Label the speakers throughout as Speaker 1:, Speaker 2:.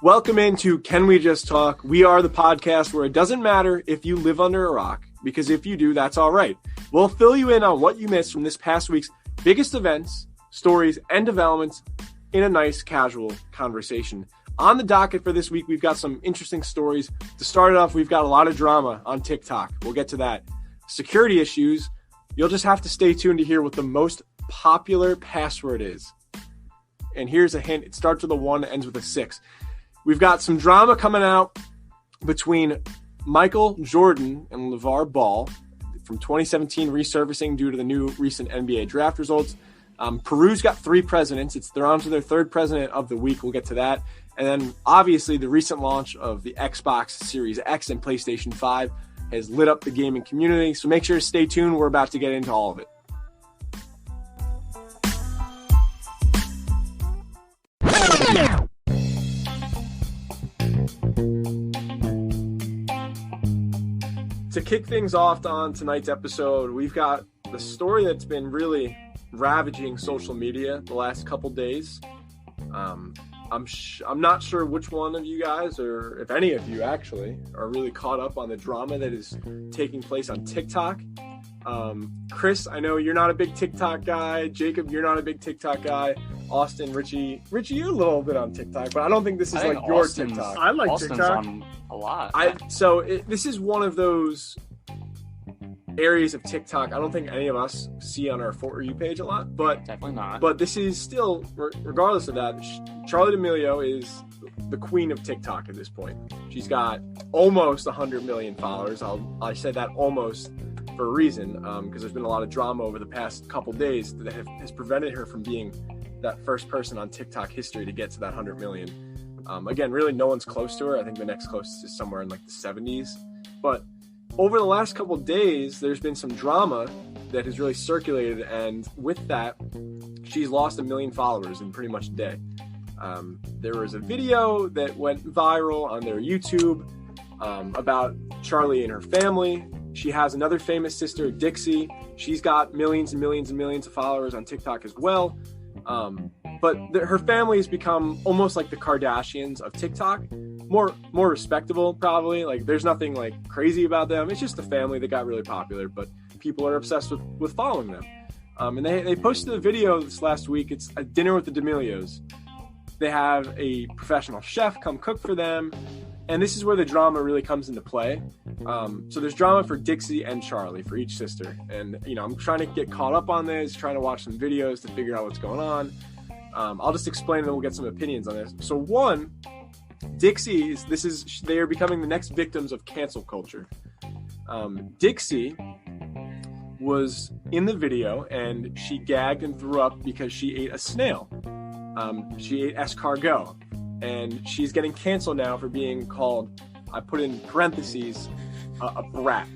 Speaker 1: Welcome into Can We Just Talk? We are the podcast where it doesn't matter if you live under a rock, because if you do, that's all right. We'll fill you in on what you missed from this past week's biggest events, stories, and developments in a nice, casual conversation. On the docket for this week, we've got some interesting stories. To start it off, we've got a lot of drama on TikTok. We'll get to that. Security issues. You'll just have to stay tuned to hear what the most popular password is. And here's a hint. It starts with a 1, ends with a 6. We've got some drama coming out between Michael Jordan and Lavar Ball from 2017 resurfacing due to the new recent NBA draft results. Peru's got 3 presidents. They're on to their 3rd president of the week. We'll get to that. And then obviously the recent launch of the Xbox Series X and PlayStation 5 has lit up the gaming community. So make sure to stay tuned. We're about to get into all of it. To kick things off on tonight's episode, we've got the story that's been really ravaging social media the last couple days. I'm not sure which one of you guys, or if any of you actually, are really caught up on the drama that is taking place on TikTok. Chris, I know you're not a big TikTok guy. Jacob, you're not a big TikTok guy. Austin, Richie, you're a little bit on TikTok, but I don't think this is like your TikTok.
Speaker 2: I like
Speaker 3: Austin's
Speaker 2: TikTok
Speaker 3: on a lot.
Speaker 1: This is one of those areas of TikTok I don't think any of us see on our For You page a lot, but
Speaker 3: definitely not.
Speaker 1: But this is still, regardless of that, Charli D'Amelio is the queen of TikTok at this point. She's got almost 100 million followers. I said that almost for a reason, because there's been a lot of drama over the past couple days that has prevented her from being that first person on TikTok history to get to that 100 million. Again, really no one's close to her. I think the next closest is somewhere in like the 70s. But over the last couple of days, there's been some drama that has really circulated, and with that, she's lost 1 million followers in pretty much a day. There was a video that went viral on their YouTube about Charli and her family. She has another famous sister, Dixie. She's got millions and millions and millions of followers on TikTok as well. But her family has become almost like the Kardashians of TikTok. More respectable, probably. Like, there's nothing like crazy about them. It's just a family that got really popular, but people are obsessed with following them. And they posted a video this last week. It's a dinner with the D'Amelios. They have a professional chef come cook for them. And this is where the drama really comes into play. So there's drama for Dixie and Charli, for each sister. And, I'm trying to get caught up on this, trying to watch some videos to figure out what's going on. I'll just explain and then we'll get some opinions on this. So one, Dixie, they are becoming the next victims of cancel culture. Dixie was in the video and she gagged and threw up because she ate a snail. She ate escargot. And she's getting canceled now for being called, I put in parentheses, a brat.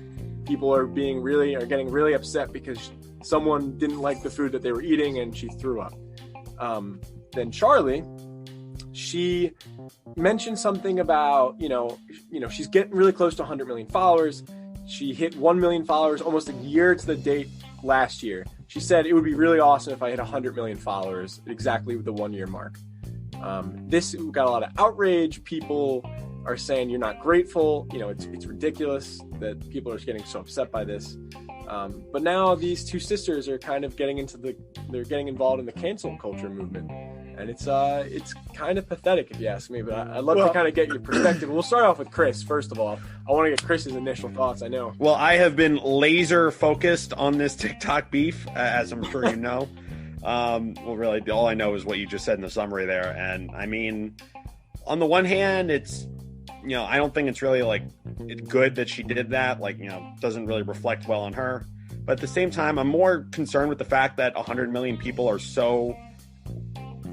Speaker 1: People are getting really upset because someone didn't like the food that they were eating and she threw up. Then Charli, she mentioned something about, she's getting really close to 100 million followers. She hit 1 million followers almost a year to the date last year. She said it would be really awesome if I hit 100 million followers exactly with the 1 year mark. This got a lot of outrage. People are saying you're not grateful. It's ridiculous that people are getting so upset by this. But now these two sisters are kind of getting involved in the cancel culture movement. And it's kind of pathetic if you ask me, but I'd love to kind of get your perspective. We'll start off with Chris, first of all. I want to get Chris's initial thoughts, I know.
Speaker 4: Well, I have been laser focused on this TikTok beef, as I'm sure you know. Really, all I know is what you just said in the summary there. And I mean, on the one hand, it's, I don't think it's really it's good that she did that. Doesn't really reflect well on her. But at the same time, I'm more concerned with the fact that 100 million people are so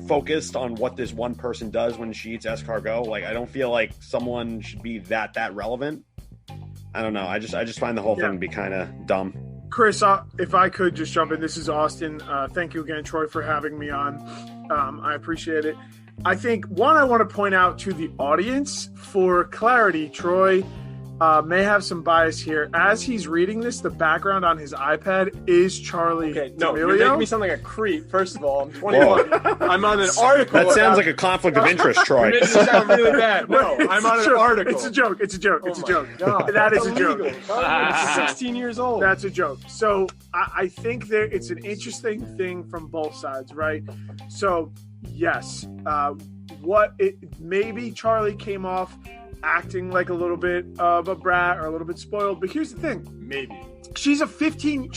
Speaker 4: focused on what this one person does when she eats escargot. I don't feel like someone should be that relevant. I don't know. I just find the whole thing to be kind of dumb.
Speaker 2: Chris, if I could just jump in, this is Austin. Thank you again, Troy, for having me on. I appreciate it. I think, one, I want to point out to the audience, for clarity, Troy may have some bias here. As he's reading this, the background on his iPad is Charlie
Speaker 1: No, you're
Speaker 2: D'Amelio.
Speaker 1: making me sound like a creep. First of all, I'm 21. I'm on an article.
Speaker 4: That sounds like a conflict of interest, Troy.
Speaker 1: You're making me sound really bad. No, I'm on an article.
Speaker 2: It's a joke. It's a joke. It's a
Speaker 1: Oh
Speaker 2: joke.
Speaker 1: my God.
Speaker 2: That is a joke.
Speaker 1: I'm 16 years old.
Speaker 2: That's a joke. So I think it's an interesting thing from both sides, right? So yes, maybe Charlie came off acting like a little bit of a brat or a little bit spoiled, but here's the thing.
Speaker 1: Maybe.
Speaker 2: She's 15,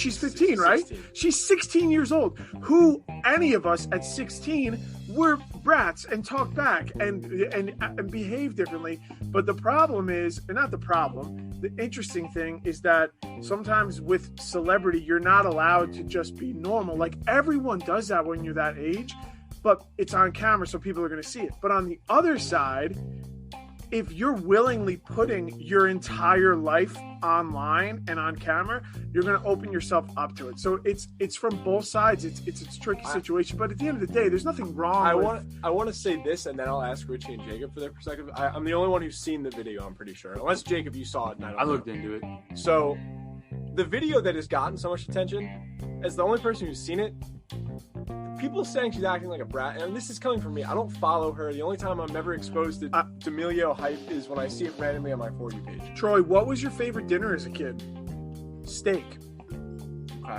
Speaker 2: right?
Speaker 1: 16.
Speaker 2: She's 16 years old. Who, any of us at 16, were brats and talk back and behave differently. But the problem is, and not the problem, the interesting thing is that sometimes with celebrity, you're not allowed to just be normal. Like everyone does that when you're that age, but it's on camera, so people are going to see it. But on the other side, if you're willingly putting your entire life online and on camera, you're going to open yourself up to it. So it's from both sides. It's a tricky situation, but at the end of the day, there's nothing wrong.
Speaker 1: I want to say this, and then I'll ask Richie and Jacob for their perspective. I'm the only one who's seen the video. I'm pretty sure, unless Jacob, you saw it. And I
Speaker 3: looked into it.
Speaker 1: So, the video that has gotten so much attention, as the only person who's seen it, people saying she's acting like a brat, and this is coming from me. I don't follow her. The only time I'm ever exposed to D'Amelio hype is when I see it randomly on my For You page.
Speaker 2: Troy, what was your favorite dinner as a kid? Steak.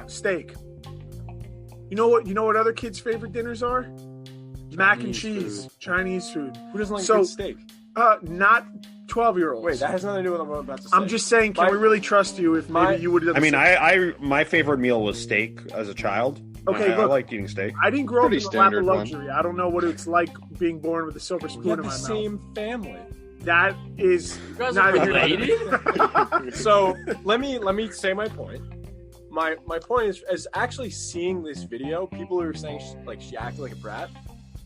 Speaker 2: Steak. You know what other kids' favorite dinners are? Mac and cheese.
Speaker 3: Food.
Speaker 2: Chinese food.
Speaker 1: Who doesn't like good steak?
Speaker 2: Not 12-year-olds.
Speaker 1: Wait, that has nothing to do with what I'm about to say.
Speaker 2: I'm just saying, can we really trust you if maybe you would have done
Speaker 4: my favorite meal was steak as a child.
Speaker 2: Okay,
Speaker 4: I
Speaker 2: look,
Speaker 4: liked eating steak.
Speaker 2: I didn't grow up in
Speaker 5: Pretty
Speaker 2: a lap of
Speaker 5: standard one.
Speaker 2: luxury. I don't know what it's like being born with a silver
Speaker 1: We
Speaker 2: spoon
Speaker 1: have
Speaker 2: in
Speaker 1: the
Speaker 2: my mouth.
Speaker 1: same family.
Speaker 2: That is
Speaker 3: You guys are
Speaker 2: neither here nor
Speaker 3: related?
Speaker 1: So let me say my point. My point is actually seeing this video. People who are saying she acted like a brat.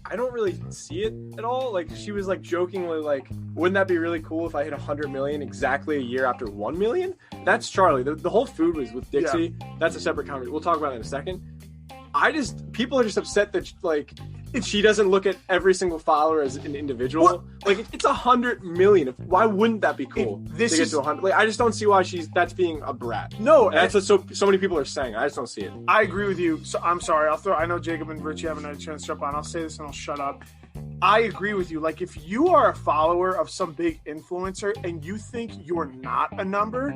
Speaker 1: I don't really see it at all. Like she was like jokingly like, wouldn't that be really cool if I hit 100 million exactly a year after 1 million? That's Charlie. The whole food was with Dixie. Yeah. That's a separate conversation. We'll talk about that in a second. People are just upset that like if she doesn't look at every single follower as an individual.
Speaker 2: What?
Speaker 1: Like it's 100 million. Why wouldn't that be cool?
Speaker 2: This
Speaker 1: to get
Speaker 2: is
Speaker 1: to 100. Like I just don't see why that's being a brat.
Speaker 2: No,
Speaker 1: and that's what so many people are saying. I just don't see it.
Speaker 2: I agree with you. So I'm sorry. I know Jacob and Richie haven't had a chance to jump on. I'll say this and I'll shut up. I agree with you. Like if you are a follower of some big influencer and you think you're not a number,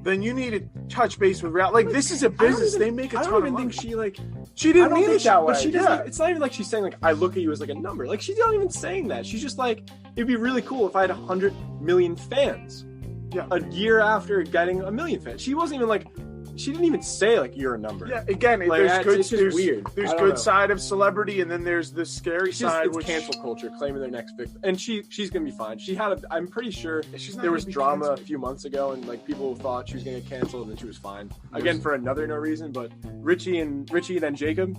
Speaker 2: then you need to touch base with reality. Like this is a business. They make a ton of money.
Speaker 1: I don't even think
Speaker 2: she didn't mean it that way.
Speaker 1: But she doesn't. It's not even like she's saying like I look at you as like a number. Like she's not even saying that. She's just like it'd be really cool if I had 100 million fans.
Speaker 2: Yeah.
Speaker 1: A year after getting a million fans, she wasn't even like. She didn't even say like you're a number.
Speaker 2: Yeah, again,
Speaker 1: like,
Speaker 2: there's
Speaker 1: weird.
Speaker 2: There's good side of celebrity, and then there's the scary side,
Speaker 1: which cancel culture, claiming their next victim. And she's gonna be fine. I'm pretty sure there was drama a few months ago, and like people thought she was gonna get canceled, and then she was fine. Again, for no reason. But Richie, then Jacob.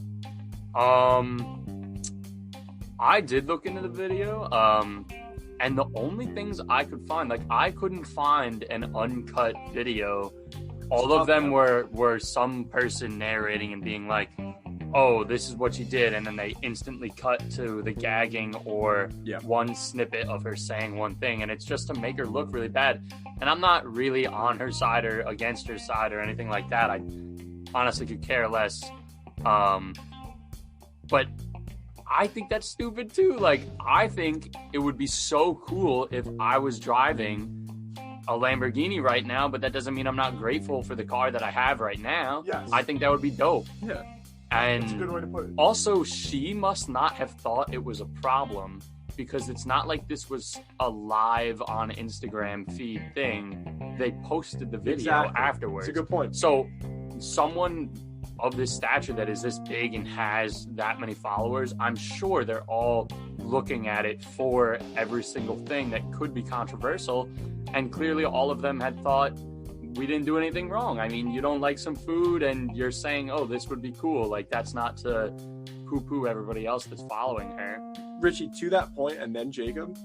Speaker 3: I did look into the video, and the only things I could find, like I couldn't find an uncut video. All of them were some person narrating and being like, oh, this is what she did, and then they instantly cut to the gagging or one snippet of her saying one thing, and it's just to make her look really bad. And I'm not really on her side or against her side or anything like that. I honestly could care less. But I think that's stupid too. Like, I think it would be so cool if I was driving a Lamborghini right now, but that doesn't mean I'm not grateful for the car that I have right now.
Speaker 2: Yes.
Speaker 3: I think that would be dope.
Speaker 2: Yeah.
Speaker 3: And
Speaker 2: that's a good way to put it.
Speaker 3: Also, she must not have thought it was a problem because it's not like this was a live on Instagram feed thing. They posted the video afterwards.
Speaker 1: That's a good point.
Speaker 3: So someone of this stature that is this big and has that many followers, I'm sure they're all looking at it for every single thing that could be controversial. And clearly all of them had thought, we didn't do anything wrong. I mean, you don't like some food and you're saying, oh, this would be cool. Like, that's not to poo-poo everybody else that's following her.
Speaker 1: Richie, to that point, and then Jacob,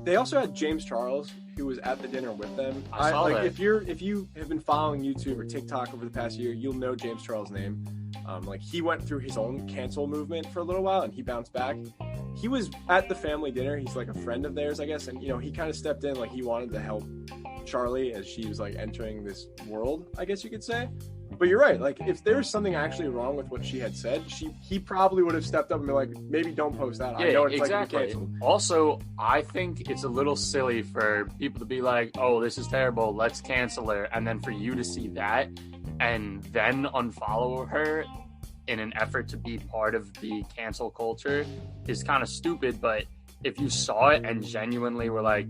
Speaker 1: they also had James Charles, who was at the dinner with them.
Speaker 3: I saw that.
Speaker 1: If you have been following YouTube or TikTok over the past year, you'll know James Charles' name. Like he went through his own cancel movement for a little while, and he bounced back. He was at the family dinner. He's like a friend of theirs, I guess, and he kind of stepped in, like he wanted to help Charlie as she was like entering this world, I guess you could say. But you're right. Like, if there was something actually wrong with what she had said, he probably would have stepped up and been like, maybe don't post that. I know it's
Speaker 3: exactly.
Speaker 1: like canceled.
Speaker 3: Also, I think it's a little silly for people to be like, oh, this is terrible, let's cancel her. And then for you to see that and then unfollow her in an effort to be part of the cancel culture is kind of stupid. But if you saw it and genuinely were like,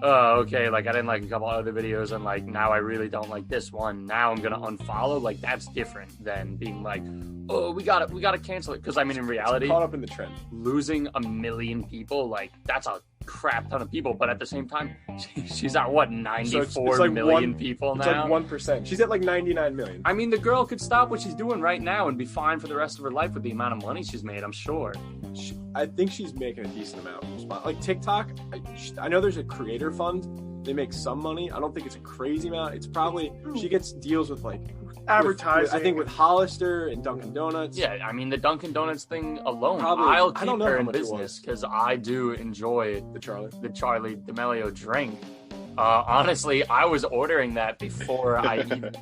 Speaker 3: oh, okay, like I didn't like a couple other videos and like now I really don't like this one, now I'm gonna unfollow, like that's different than being like, oh, we gotta cancel it. Because I mean, in reality,
Speaker 1: caught up in the trend,
Speaker 3: losing 1 million people, like that's a crap ton of people. But at the same time, she's at what, 94 million people now?
Speaker 1: It's like 1%. She's at like 99 million.
Speaker 3: I mean, the girl could stop what she's doing right now and be fine for the rest of her life with the amount of money she's made, I'm sure.
Speaker 1: I think she's making a decent amount. Like TikTok, I know there's a creator fund. They make some money. I don't think it's a crazy amount. It's probably, she gets deals with like
Speaker 2: advertising.
Speaker 1: I think with Hollister and Dunkin' Donuts.
Speaker 3: Yeah, I mean the Dunkin' Donuts thing alone,
Speaker 1: Probably,
Speaker 3: I'll keep
Speaker 1: I don't know
Speaker 3: her
Speaker 1: how
Speaker 3: in
Speaker 1: much it
Speaker 3: business because I do enjoy
Speaker 1: the Charlie
Speaker 3: D'Amelio drink. Honestly, I was ordering that before I even,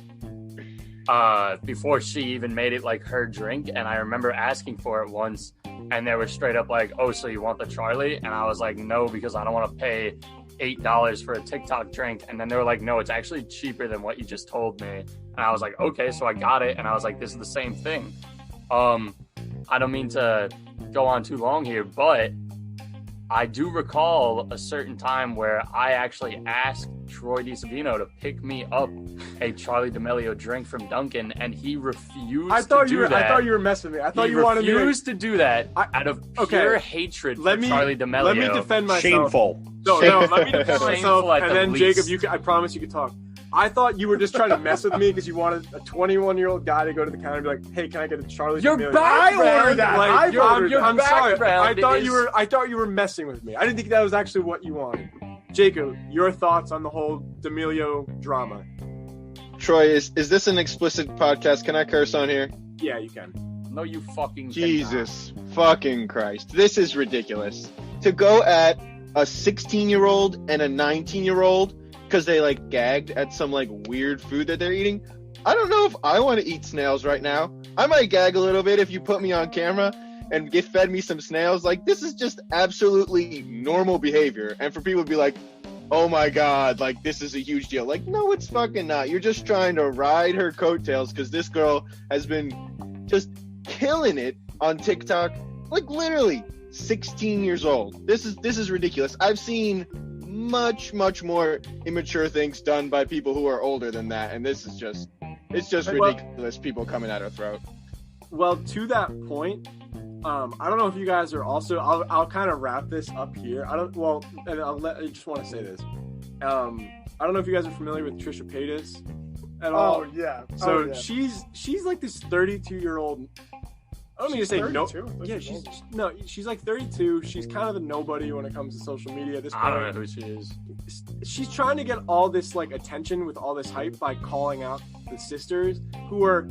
Speaker 3: before she even made it like her drink, and I remember asking for it once, and they were straight up like, "Oh, so you want the Charlie?" And I was like, "No, because I don't want to pay $8 for a TikTok drink." And then they were like, "No, it's actually cheaper than what you just told me." And I was like, "Okay," so I got it, and I was like, "This is the same thing." I don't mean to go on too long here, but I do recall a certain time where I actually asked Troy DiSavino to pick me up a Charlie D'Amelio drink from Dunkin', and he refused to do that.
Speaker 1: I thought you were messing with me. I thought you wanted me to...
Speaker 3: refused to do that out of pure hatred for Charlie D'Amelio.
Speaker 1: Let me defend myself.
Speaker 4: Shameful.
Speaker 1: No, let me defend myself,
Speaker 3: Shameful
Speaker 1: and then Jacob, I promise you could talk. I thought you were just trying to mess with me because you wanted a 21-year-old guy to go to the counter and be like, "Hey, can I get a Charlie D'Amelio?"
Speaker 3: I
Speaker 1: ordered that. I'm sorry.
Speaker 3: I
Speaker 1: thought you were messing with me. I didn't think that was actually what you wanted. Jacob, your thoughts on the whole D'Amelio drama?
Speaker 5: Troy, is this an explicit podcast? Can I curse on here?
Speaker 1: Yeah, you can.
Speaker 3: No, you fucking
Speaker 5: Jesus fucking Christ. This is ridiculous. To go at a 16-year-old and a 19-year-old because they like gagged at some like weird food that they're eating. I don't know if I want to eat snails right now. I might gag a little bit if you put me on camera and fed me some snails. Like, this is just absolutely normal behavior. And for people to be like, oh my God, like this is a huge deal. Like, no, it's fucking not. You're just trying to ride her coattails because this girl has been just killing it on TikTok. Like, literally 16 years old. This is ridiculous. I've seen much more immature things done by people who are older than that, and this is just ridiculous. People coming at our throat.
Speaker 1: Well, to that point, I don't know if you guys are also. I'll kind of wrap this up here. I just want to say this. I don't know if you guys are familiar with Trisha Paytas at all.
Speaker 2: Oh yeah.
Speaker 1: So she's like this 32-year-old. I don't mean to say no. Yeah, she's like 32. She's kind of a nobody when it comes to social media at this point.
Speaker 3: I don't know who she is.
Speaker 1: She's trying to get all this like attention with all this hype by calling out the sisters who are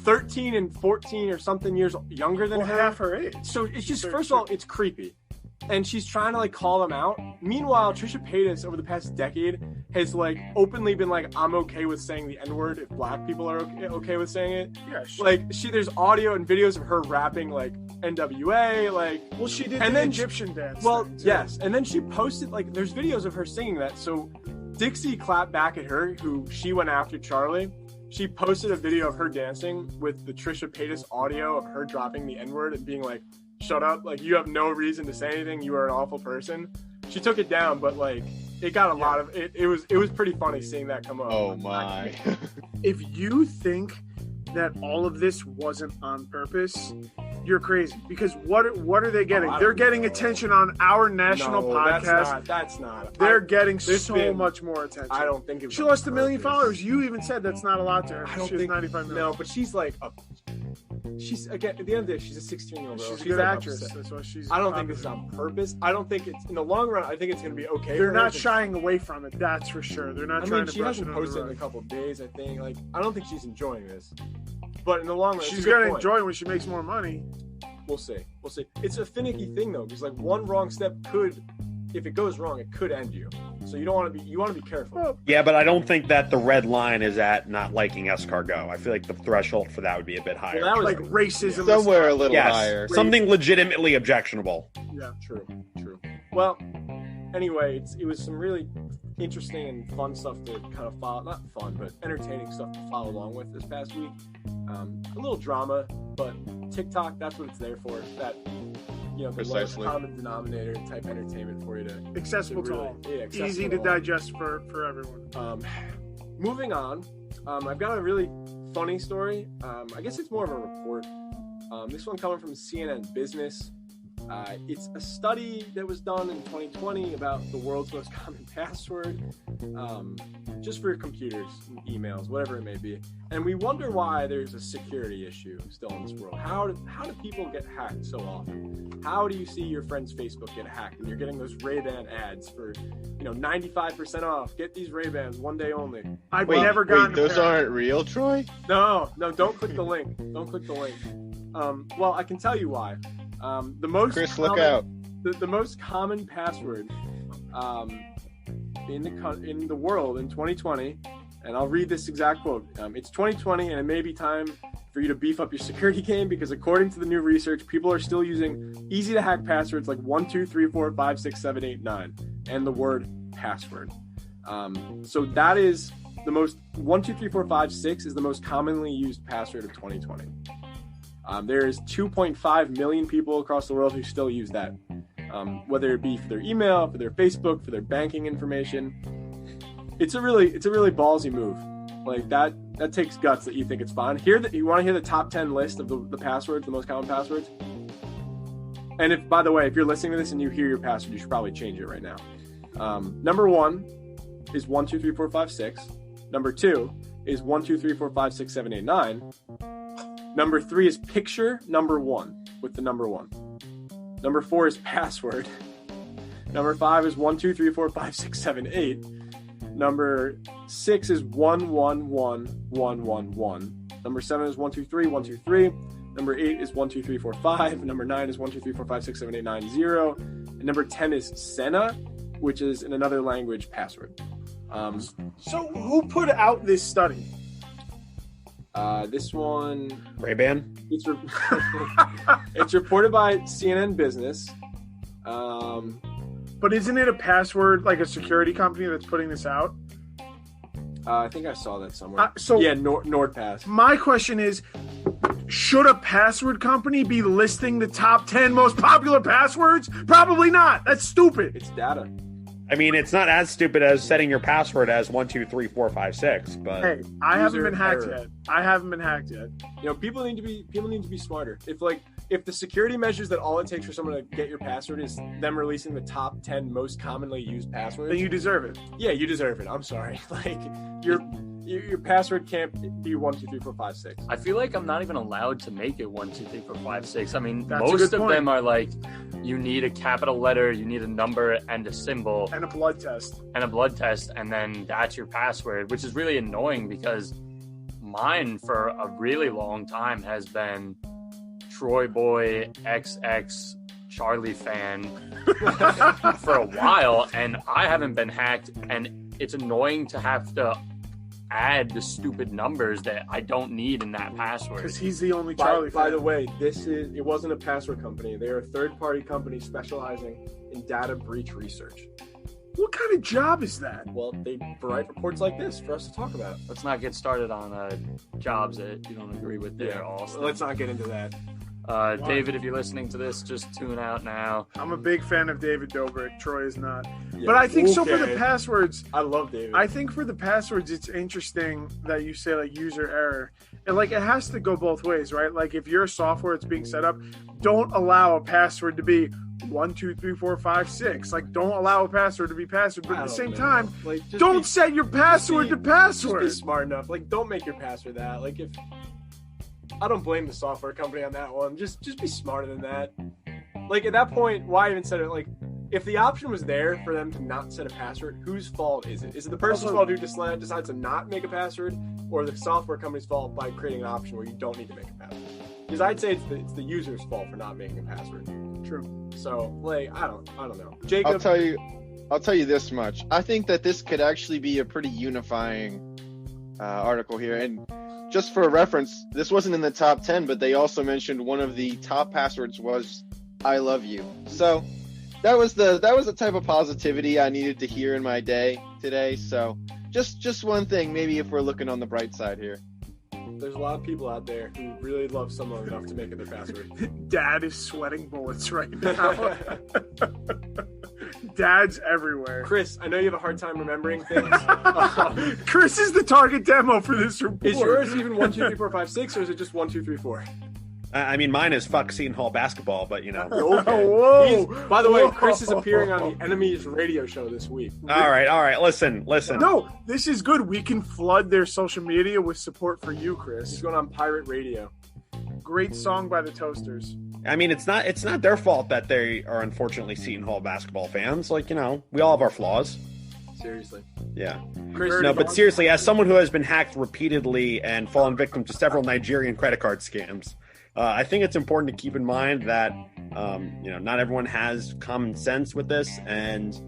Speaker 1: 13 and 14 or something years younger than her.
Speaker 2: Half her age.
Speaker 1: So it's just, first of all, it's creepy. And she's trying to like call them out. Meanwhile, Trisha Paytas over the past decade has like openly been like, I'm okay with saying the N-word if black people are okay with saying it.
Speaker 2: Yeah,
Speaker 1: there's audio and videos of her rapping like NWA, like.
Speaker 2: Well, she did
Speaker 1: and
Speaker 2: the
Speaker 1: then
Speaker 2: Egyptian dance.
Speaker 1: Well, yes, and then she posted like there's videos of her singing that. So Dixie clapped back at her, who she went after Charlie. She posted a video of her dancing with the Trisha Paytas audio of her dropping the N-word and being like, shut up, like you have no reason to say anything, you are an awful person. She took it down, but like it got a lot of it was pretty funny seeing that come up.
Speaker 5: Oh my.
Speaker 2: If you think that all of this wasn't on purpose, you're crazy. Because what are they getting? They're getting attention on our national podcast.
Speaker 1: That's not.
Speaker 2: They're getting so much more attention.
Speaker 1: I don't think it was.
Speaker 2: She lost 1 million followers. You even said that's not a lot to her.
Speaker 1: I don't
Speaker 2: she has
Speaker 1: think
Speaker 2: 95 million.
Speaker 1: No, but she's like she's again at the end of the day, she's a 16-year-old girl.
Speaker 2: She's a good
Speaker 1: like
Speaker 2: actress.
Speaker 1: upset.
Speaker 2: That's why she's.
Speaker 1: I don't think this is on purpose. I don't think it's in the long run. I think it's going to be okay.
Speaker 2: They're not shying away from it. That's for sure. They're not trying to.
Speaker 1: She
Speaker 2: brush
Speaker 1: hasn't
Speaker 2: it
Speaker 1: posted
Speaker 2: under
Speaker 1: in a couple of days. I think. Like, I don't think she's enjoying this. But in the long run,
Speaker 2: she's going to enjoy it when she makes more money.
Speaker 1: We'll see. It's a finicky thing though, because like one wrong step could, if it goes wrong, it could end you. So you want to be careful.
Speaker 2: Well,
Speaker 4: Yeah, but I don't think that the red line is at not liking escargot. I feel like the threshold for that would be a bit higher.
Speaker 1: Well, that was
Speaker 2: like racism.
Speaker 5: Somewhere a little
Speaker 4: yes,
Speaker 5: higher.
Speaker 4: something legitimately objectionable.
Speaker 2: Yeah.
Speaker 1: True. Well, anyway, it was some really interesting and fun stuff to kind of follow. Not fun, but entertaining stuff to follow along with this past week. A little drama, but TikTok, that's what it's there for. That, the lowest
Speaker 5: Precisely.
Speaker 1: common denominator type entertainment for you to
Speaker 2: Accessible to
Speaker 1: really-
Speaker 2: all.
Speaker 1: yeah, accessible
Speaker 2: Easy
Speaker 1: to
Speaker 2: to
Speaker 1: all.
Speaker 2: digest for everyone.
Speaker 1: Moving on, I've got a really funny story. I guess it's more of a report. This one coming from CNN Business. It's a study that was done in 2020 about the world's most common password, just for your computers, and emails, whatever it may be. And we wonder why there's a security issue still in this world. How do people get hacked so often? How do you see your friend's Facebook get hacked and you're getting those Ray-Ban ads for, 95% off? Get these Ray-Bans one day only.
Speaker 2: I've
Speaker 5: Wait,
Speaker 2: never gotten
Speaker 5: those aren't real, Troy?
Speaker 1: No, don't click the link. Don't click the link. Well, I can tell you why. The most
Speaker 5: Chris, look
Speaker 1: common-
Speaker 5: out.
Speaker 1: The most common password in the world in 2020, and I'll read this exact quote. It's 2020, and it may be time for you to beef up your security game because, according to the new research, people are still using easy-to-hack passwords like 1, 2, 3, 4, 5, 6, 7, 8, 9, and the word password. So that is the most 1, 2, 3, 4, 5, 6 is the most commonly used password of 2020. There's 2.5 million people across the world who still use that, whether it be for their email, for their Facebook, for their banking information. It's a really ballsy move. Like that takes guts that you think it's fine. You want to hear the top 10 list of the passwords, the most common passwords? And if, by the way, if you're listening to this and you hear your password, you should probably change it right now. Number 1 is 1, 2, 3, 4, 5, 6. Number 2 is 1, 2, 3, 4, 5, 6, 7, 8, 9. Number 3 is picture number 1 with the number 1. Number 4 is password. Number 5 is 1, 2, 3, 4, 5, 6, 7, 8. Number 6 is 1, 1, 1, 1, 1, 1. Number 7 is 1, 2, 3, 1, 2, 3. Number 8 is 1, 2, 3, 4, 5. Number 9 is 1, 2, 3, 4, 5, 6, 7, 8, 9, 0. And number 10 is Senna, which is in another language password.
Speaker 2: So who put out this study?
Speaker 1: This one,
Speaker 4: Ray-Ban?
Speaker 1: it's it's reported by CNN Business.
Speaker 2: But isn't it a password, like a security company that's putting this out?
Speaker 1: I think I saw that somewhere.
Speaker 2: So
Speaker 1: yeah, NordPass.
Speaker 2: my question is, should a password company be listing the top 10 most popular passwords? Probably not. That's stupid.
Speaker 1: It's data.
Speaker 4: I mean, it's not as stupid as setting your password as 1, 2, 3, 4, 5, 6, but
Speaker 2: Hey, I haven't
Speaker 1: User
Speaker 2: been hacked
Speaker 1: error.
Speaker 2: yet. I haven't been hacked yet.
Speaker 1: People need to be smarter. If the security measures that all it takes for someone to get your password is them releasing the top 10 most commonly used passwords,
Speaker 2: Then you deserve it.
Speaker 1: yeah, you deserve it. I'm sorry. Like your password can't be 1, 2, 3, 4, 5, 6.
Speaker 3: I feel like I'm not even allowed to make it 1, 2, 3, 4, 5, 6. I mean,
Speaker 2: That's a
Speaker 3: most
Speaker 2: good
Speaker 3: of
Speaker 2: point.
Speaker 3: them are like, you need a capital letter, you need a number and a symbol
Speaker 2: And a blood test.
Speaker 3: and a blood test, and then that's your password, which is really annoying because mine for a really long time has been Troy Boy XX Charlie fan for a while, and I haven't been hacked, and it's annoying to have to add the stupid numbers that I don't need in that password.
Speaker 2: Because he's the only
Speaker 1: By
Speaker 2: Charlie fan.
Speaker 1: the way, it wasn't a password company. They're a third-party company specializing in data breach research.
Speaker 2: What kind of job is that?
Speaker 1: Well, they write reports like this for us to talk about.
Speaker 3: Let's not get started on jobs that you don't agree with there, Austin.
Speaker 1: Let's not get into that.
Speaker 3: David, if you're listening to this, just tune out now.
Speaker 2: I'm a big fan of David Dobrik. Troy is not.
Speaker 1: Yeah,
Speaker 2: But I think
Speaker 1: who
Speaker 2: so for the
Speaker 1: cares?
Speaker 2: passwords.
Speaker 1: I love David.
Speaker 2: I think for the passwords, it's interesting that you say like user error. And like it has to go both ways, right? Like if your software that's being set up, don't allow a password to be 1, 2, 3, 4, 5, 6. Like don't allow a password to be password. But
Speaker 1: I
Speaker 2: at the
Speaker 1: don't
Speaker 2: same
Speaker 1: know.
Speaker 2: time,
Speaker 1: Like, just
Speaker 2: don't
Speaker 1: be-
Speaker 2: set your password to
Speaker 1: Just
Speaker 2: password.
Speaker 1: be smart enough. Like, don't make your password that. Like, if I don't blame the software company on that one. Just be smarter than that. Like at that point, why even set it? Like, if the option was there for them to not set a password, whose fault is it? Is it the person's
Speaker 2: Also-
Speaker 1: fault who decides to not make a password, or the software company's fault by creating an option where you don't need to make a password? Because I'd say it's the user's fault for not making a password.
Speaker 2: True.
Speaker 1: So, like, I don't know.
Speaker 5: I'll
Speaker 1: Jacob,
Speaker 5: tell you. I'll tell you this much. I think that this could actually be a pretty unifying article here. And just for reference, this wasn't in the top 10, but they also mentioned one of the top passwords was "I love you." So that was the type of positivity I needed to hear in my day today. So just one thing, maybe if we're looking on the bright side here.
Speaker 1: There's a lot of people out there who really love someone enough to make it their password.
Speaker 2: Dad is sweating bullets right now. Dads everywhere.
Speaker 1: Chris, I know you have a hard time remembering things.
Speaker 2: Chris is the target demo for this report.
Speaker 1: Is yours even 1, 2, 3, 4, 5, 6, or is it just 1, 2, 3, 4?
Speaker 4: I mean, mine is fuck Seton Hall basketball, but you know.
Speaker 1: Okay.
Speaker 2: Whoa.
Speaker 1: By the way,
Speaker 2: Whoa.
Speaker 1: Chris is appearing on the Enemies radio show this week.
Speaker 4: All right. Listen.
Speaker 2: No, this is good. We can flood their social media with support for you,
Speaker 1: He's
Speaker 2: Chris.
Speaker 1: going on pirate radio.
Speaker 2: Great song by the Toasters.
Speaker 4: I mean, it's not their fault that they are unfortunately Seton Hall basketball fans. Like, you know, we all have our flaws.
Speaker 1: Seriously.
Speaker 4: Yeah.
Speaker 1: Chris,
Speaker 4: No, but seriously, as someone who has been hacked repeatedly and fallen victim to several Nigerian credit card scams, I think it's important to keep in mind that not everyone has common sense with this, and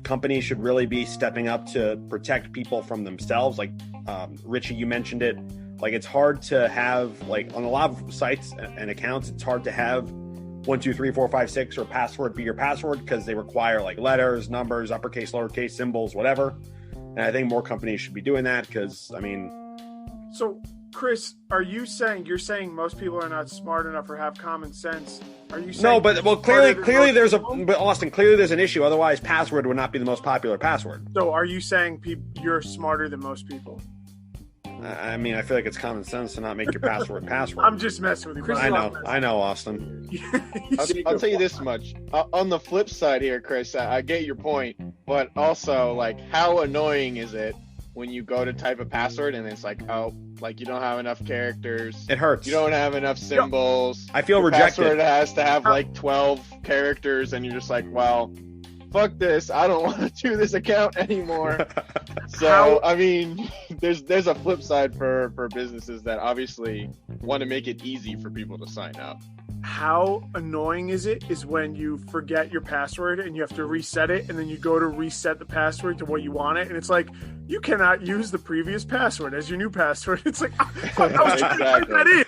Speaker 4: companies should really be stepping up to protect people from themselves. Like Richie, you mentioned it. Like, it's hard to have, like, on a lot of sites and accounts, it's hard to have 1, 2, 3, 4, 5, 6 or password be your password because they require like letters, numbers, uppercase, lowercase, symbols, whatever. And I think more companies should be doing that because, I mean.
Speaker 2: So, Chris, you're saying most people are not smart enough or have common sense? Are you saying
Speaker 4: No, but well, clearly there's
Speaker 2: people?
Speaker 4: Austin, clearly there's an issue. Otherwise, password would not be the most popular password.
Speaker 2: So, are you saying you're smarter than most people?
Speaker 4: I mean, I feel like it's common sense to not make your password password.
Speaker 2: I'm just messing with you.
Speaker 1: Chris,
Speaker 4: I know, Austin.
Speaker 5: I'll tell you this much. On the flip side here, Chris, I get your point, but also, like, how annoying is it when you go to type a password and it's like, oh, like, you don't have enough characters.
Speaker 4: It hurts.
Speaker 5: You don't have enough symbols.
Speaker 4: I feel
Speaker 5: Your
Speaker 4: rejected.
Speaker 5: password has to have like 12 characters, and you're just like, well, fuck this. I don't want to do this account anymore. So, I mean, there's a flip side for businesses that obviously want to make it easy for people to sign up.
Speaker 2: How annoying is when you forget your password and you have to reset it, and then you go to reset the password to what you want it, and it's like, you cannot use the previous password as your new password. It's like, I was trying to type that in.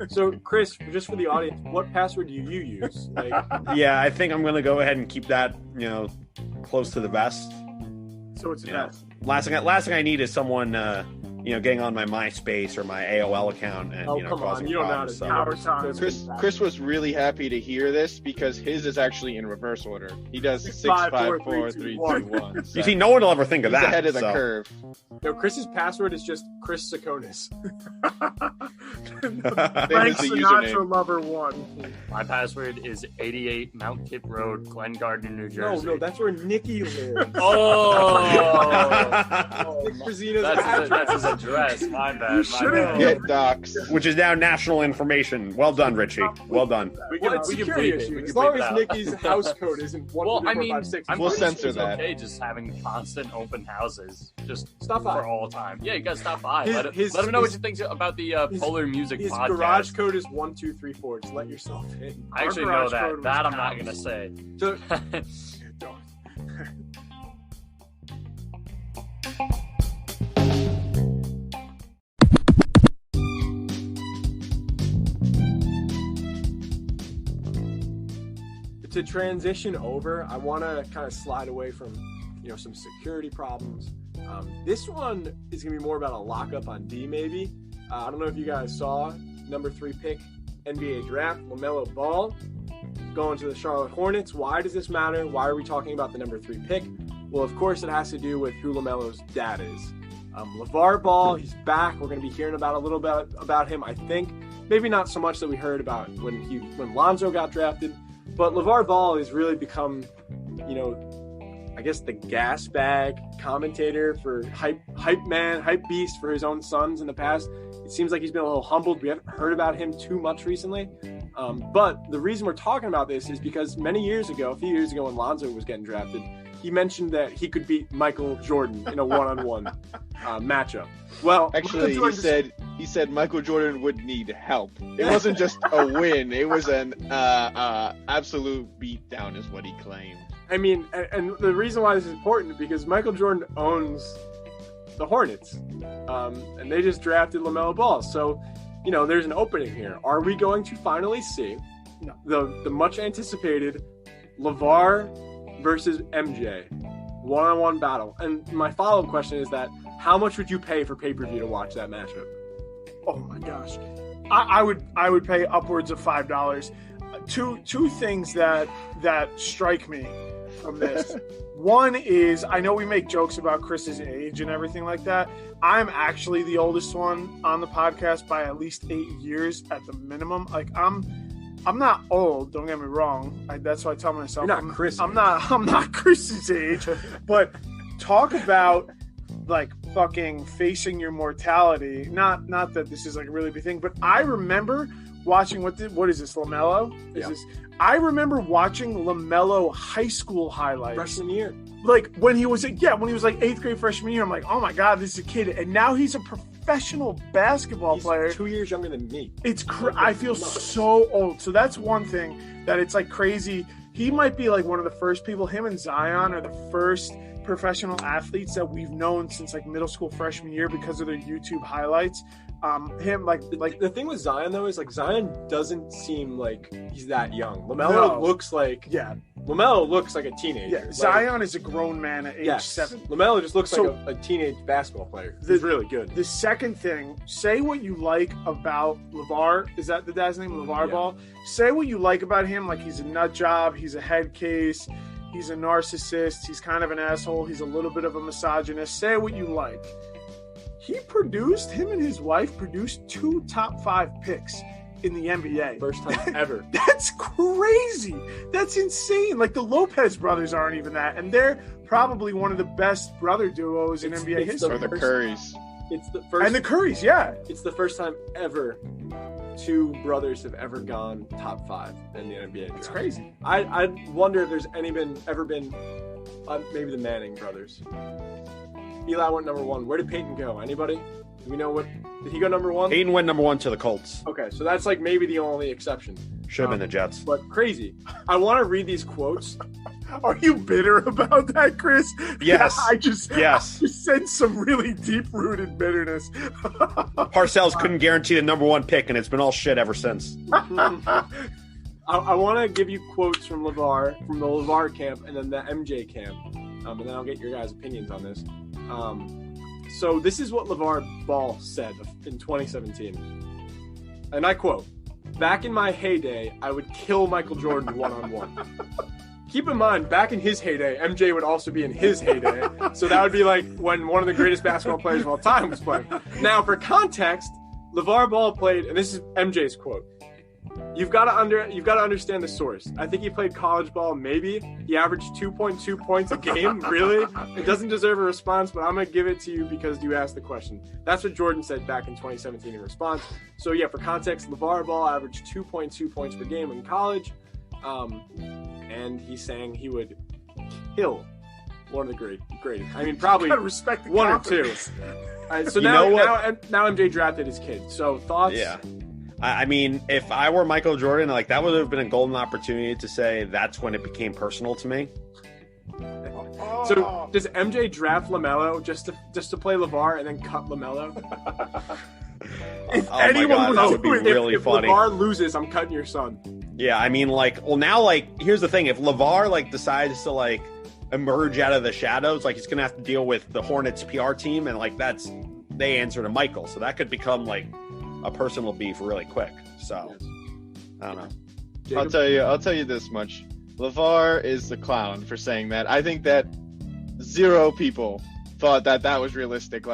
Speaker 1: So, Chris, just for the audience, what password do you use? Like,
Speaker 4: Yeah, I think I'm going to go ahead and keep that, close to the vest.
Speaker 2: So it's a
Speaker 4: Yeah.
Speaker 2: mess.
Speaker 4: Last thing I need is someone, getting on my MySpace or my AOL account and
Speaker 1: oh, come
Speaker 4: causing
Speaker 1: on, you don't know how
Speaker 4: problems.
Speaker 1: to
Speaker 2: Power
Speaker 1: do
Speaker 2: time.
Speaker 1: it.
Speaker 5: Chris was really happy to hear this because his is actually in reverse order. He does 6,
Speaker 2: 5,
Speaker 5: 5,
Speaker 2: 4,
Speaker 5: 4,
Speaker 2: 3,
Speaker 5: 3,
Speaker 2: 2,
Speaker 5: 2,
Speaker 2: 1.
Speaker 5: 1. So
Speaker 4: You see, no one will ever think of
Speaker 5: he's
Speaker 4: that.
Speaker 5: ahead of the
Speaker 4: so.
Speaker 5: curve.
Speaker 1: No, Chris's password is just Chris Sakonis.
Speaker 2: Frank
Speaker 5: the
Speaker 2: Sinatra
Speaker 5: username.
Speaker 2: Lover 1.
Speaker 3: My password is 88 Mount Kip Road, Glen Gardner, New Jersey.
Speaker 1: No, that's where Nikki lives.
Speaker 3: Oh,
Speaker 1: Nick Frazina's
Speaker 3: that's his
Speaker 1: address.
Speaker 3: address. My bad.
Speaker 2: should've
Speaker 5: Get doxxed.
Speaker 4: Which is now national information. Well done, Richie. Well done.
Speaker 3: We
Speaker 1: Well,
Speaker 3: can,
Speaker 1: it's
Speaker 3: we can
Speaker 1: security
Speaker 3: bleep it.
Speaker 1: issue.
Speaker 3: We
Speaker 1: As
Speaker 3: can
Speaker 1: long
Speaker 3: bleep
Speaker 1: as
Speaker 3: it
Speaker 1: Nikki's house code isn't 1,
Speaker 3: Well,
Speaker 1: 2, 3, 4, 5, 6.
Speaker 3: I'm
Speaker 5: We'll
Speaker 3: pretty
Speaker 5: censor
Speaker 3: sure it's
Speaker 5: that.
Speaker 3: okay just having constant open houses, just
Speaker 1: Stop by.
Speaker 3: for all time. Yeah, you guys stop by.
Speaker 1: His-
Speaker 3: let him know what you think about the Polar Music
Speaker 1: His
Speaker 3: podcast.
Speaker 1: garage code is 1, 2, 3, 4. Just let yourself in.
Speaker 3: I actually
Speaker 2: Our
Speaker 3: know
Speaker 2: garage
Speaker 3: that.
Speaker 2: code was
Speaker 3: That I'm not
Speaker 2: cows.
Speaker 3: gonna say.
Speaker 1: So,
Speaker 2: Don't.
Speaker 1: to transition over, I want to kind of slide away from, some security problems. This one is going to be more about a lockup on D, maybe. I don't know if you guys saw number 3 pick NBA draft, LaMelo Ball, going to the Charlotte Hornets. Why does this matter? Why are we talking about the number 3 pick? Well, of course, it has to do with who LaMelo's dad is. Lavar Ball, he's back. We're going to be hearing about a little bit about him, I think. Maybe not so much that we heard about when Lonzo got drafted, but Lavar Ball has really become, I guess the gas bag commentator for hype man, hype beast for his own sons in the past. It seems like he's been a little humbled. We haven't heard about him too much recently. But the reason we're talking about this is because a few years ago when Lonzo was getting drafted, he mentioned that he could beat Michael Jordan in a one-on-one matchup. Well,
Speaker 5: Actually, he said Michael Jordan would need help. It wasn't just a win; it was an absolute beatdown, is what he claimed.
Speaker 1: I mean, and the reason why this is important is because Michael Jordan owns the Hornets, and they just drafted LaMelo Ball. So, there's an opening here. Are we going to finally see the much anticipated LaVar versus MJ one-on-one battle? And my follow-up question is that how much would you pay for pay-per-view to watch that matchup?
Speaker 2: Oh my gosh, I would pay upwards of $5. Two things that strike me from this. One is, I know we make jokes about Chris's age and everything like that. I'm actually the oldest one on the podcast by at least 8 years at the minimum. Like I'm not old. Don't get me wrong. That's what I tell myself.
Speaker 1: You're not Chris.
Speaker 2: I'm not Chris's age. But talk about like fucking facing your mortality. Not that this is like a really big thing, but I remember watching what is this, LaMelo? I remember watching LaMelo high school highlights.
Speaker 1: Freshman year.
Speaker 2: Like when he was like 8th grade freshman year, I'm like, oh my God, this is a kid. And now he's a professional basketball player.
Speaker 1: 2 years younger than me.
Speaker 2: I feel so old. So that's one thing that it's like crazy. He might be like one of the first people, him and Zion are the first professional athletes that we've known since like middle school freshman year because of their YouTube highlights. The
Speaker 1: thing with Zion though is like Zion doesn't seem like he's that young. LaMelo looks like a teenager.
Speaker 2: Yeah, Zion is a grown man at age 7.
Speaker 1: LaMelo just looks like a teenage basketball player. He's really good.
Speaker 2: The second thing, say what you like about Lavar. Is that the dad's name? Lavar Ball. Say what you like about him. Like he's a nut job. He's a head case. He's a narcissist. He's kind of an asshole. He's a little bit of a misogynist. Say what you like. Him and his wife produced 2 top 5 picks in the NBA.
Speaker 1: First time ever.
Speaker 2: That's crazy. That's insane. Like the Lopez brothers aren't even that. And they're probably one of the best brother duos in NBA history.
Speaker 5: Or the Currys.
Speaker 1: It's the first.
Speaker 2: And the Currys, yeah.
Speaker 1: It's the first time ever 2 brothers have ever gone top 5 in the NBA.
Speaker 2: That's crazy.
Speaker 1: I wonder if there's ever been maybe the Manning brothers. Eli went number 1. Where did Peyton go? Anybody? Do we know did he go number 1?
Speaker 4: Peyton went number 1 to the Colts.
Speaker 1: Okay, so that's like maybe the only exception.
Speaker 4: Should have been the Jets.
Speaker 1: But crazy. I want to read these quotes.
Speaker 2: Are you bitter about that, Chris?
Speaker 4: Yes.
Speaker 2: I just sense some really deep-rooted bitterness.
Speaker 4: Parcells couldn't guarantee the number 1 pick, and it's been all shit ever since.
Speaker 1: I want to give you quotes from the LaVar camp, and then the MJ camp, and then I'll get your guys' opinions on this. So this is what LaVar Ball said in 2017, and I quote, "Back in my heyday, I would kill Michael Jordan one-on-one." Keep in mind, back in his heyday, MJ would also be in his heyday, so that would be like when one of the greatest basketball players of all time was playing. Now, for context, LaVar Ball played, and this is MJ's quote, You've got to understand the source. I think he played college ball, maybe. He averaged 2.2 points a game, really? It doesn't deserve a response, but I'm going to give it to you because you asked the question. That's what Jordan said back in 2017 in response. So, yeah, for context, LaVar Ball averaged 2.2 points per game in college, and he's saying he would kill one of the greatest. I mean, probably
Speaker 2: respect the
Speaker 1: one or two. So now MJ drafted his kid. So, thoughts?
Speaker 4: Yeah. I mean, if I were Michael Jordan, like that would have been a golden opportunity to say that's when it became personal to me.
Speaker 1: So does MJ draft LaMelo just to play LaVar and then cut LaMelo?
Speaker 2: If
Speaker 4: oh my God, that would be really funny.
Speaker 1: If LaVar loses, I'm cutting your son.
Speaker 4: Yeah, I mean, here's the thing: if LaVar decides to emerge out of the shadows, he's gonna have to deal with the Hornets PR team, and they answer to Michael, so that could become a personal beef really quick. So I don't know.
Speaker 1: Jacob?
Speaker 5: I'll tell you this much. LaVar is the clown for saying that. I think that 0 people thought that was realistic.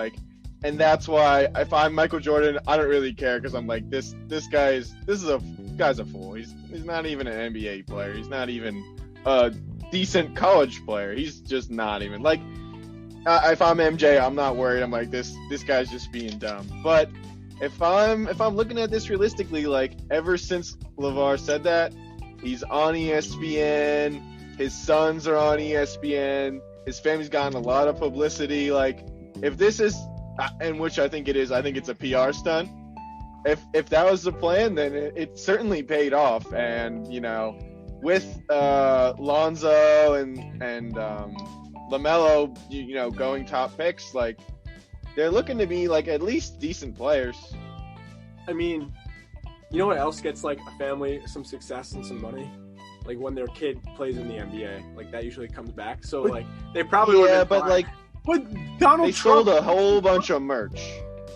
Speaker 5: And that's why if I'm Michael Jordan, I don't really care because I'm like this guy's a fool. He's not even an NBA player. He's not even a decent college player. He's just not even if I'm MJ, I'm not worried. I'm like this guy's just being dumb. But if I'm looking at this realistically, ever since LaVar said that, he's on ESPN, his sons are on ESPN, his family's gotten a lot of publicity. If this is, and which I think it is, I think it's a PR stunt. If that was the plan, then it certainly paid off. And with Lonzo and LaMelo, you know, going top picks, like they're looking to be like at least decent players.
Speaker 1: I mean, you know what else gets like a family some success and some money? Like when their kid plays in the NBA, like that usually comes back. So like they probably
Speaker 5: Yeah, but like
Speaker 2: But Donald
Speaker 5: they
Speaker 2: Trump,
Speaker 5: sold a whole bunch of merch.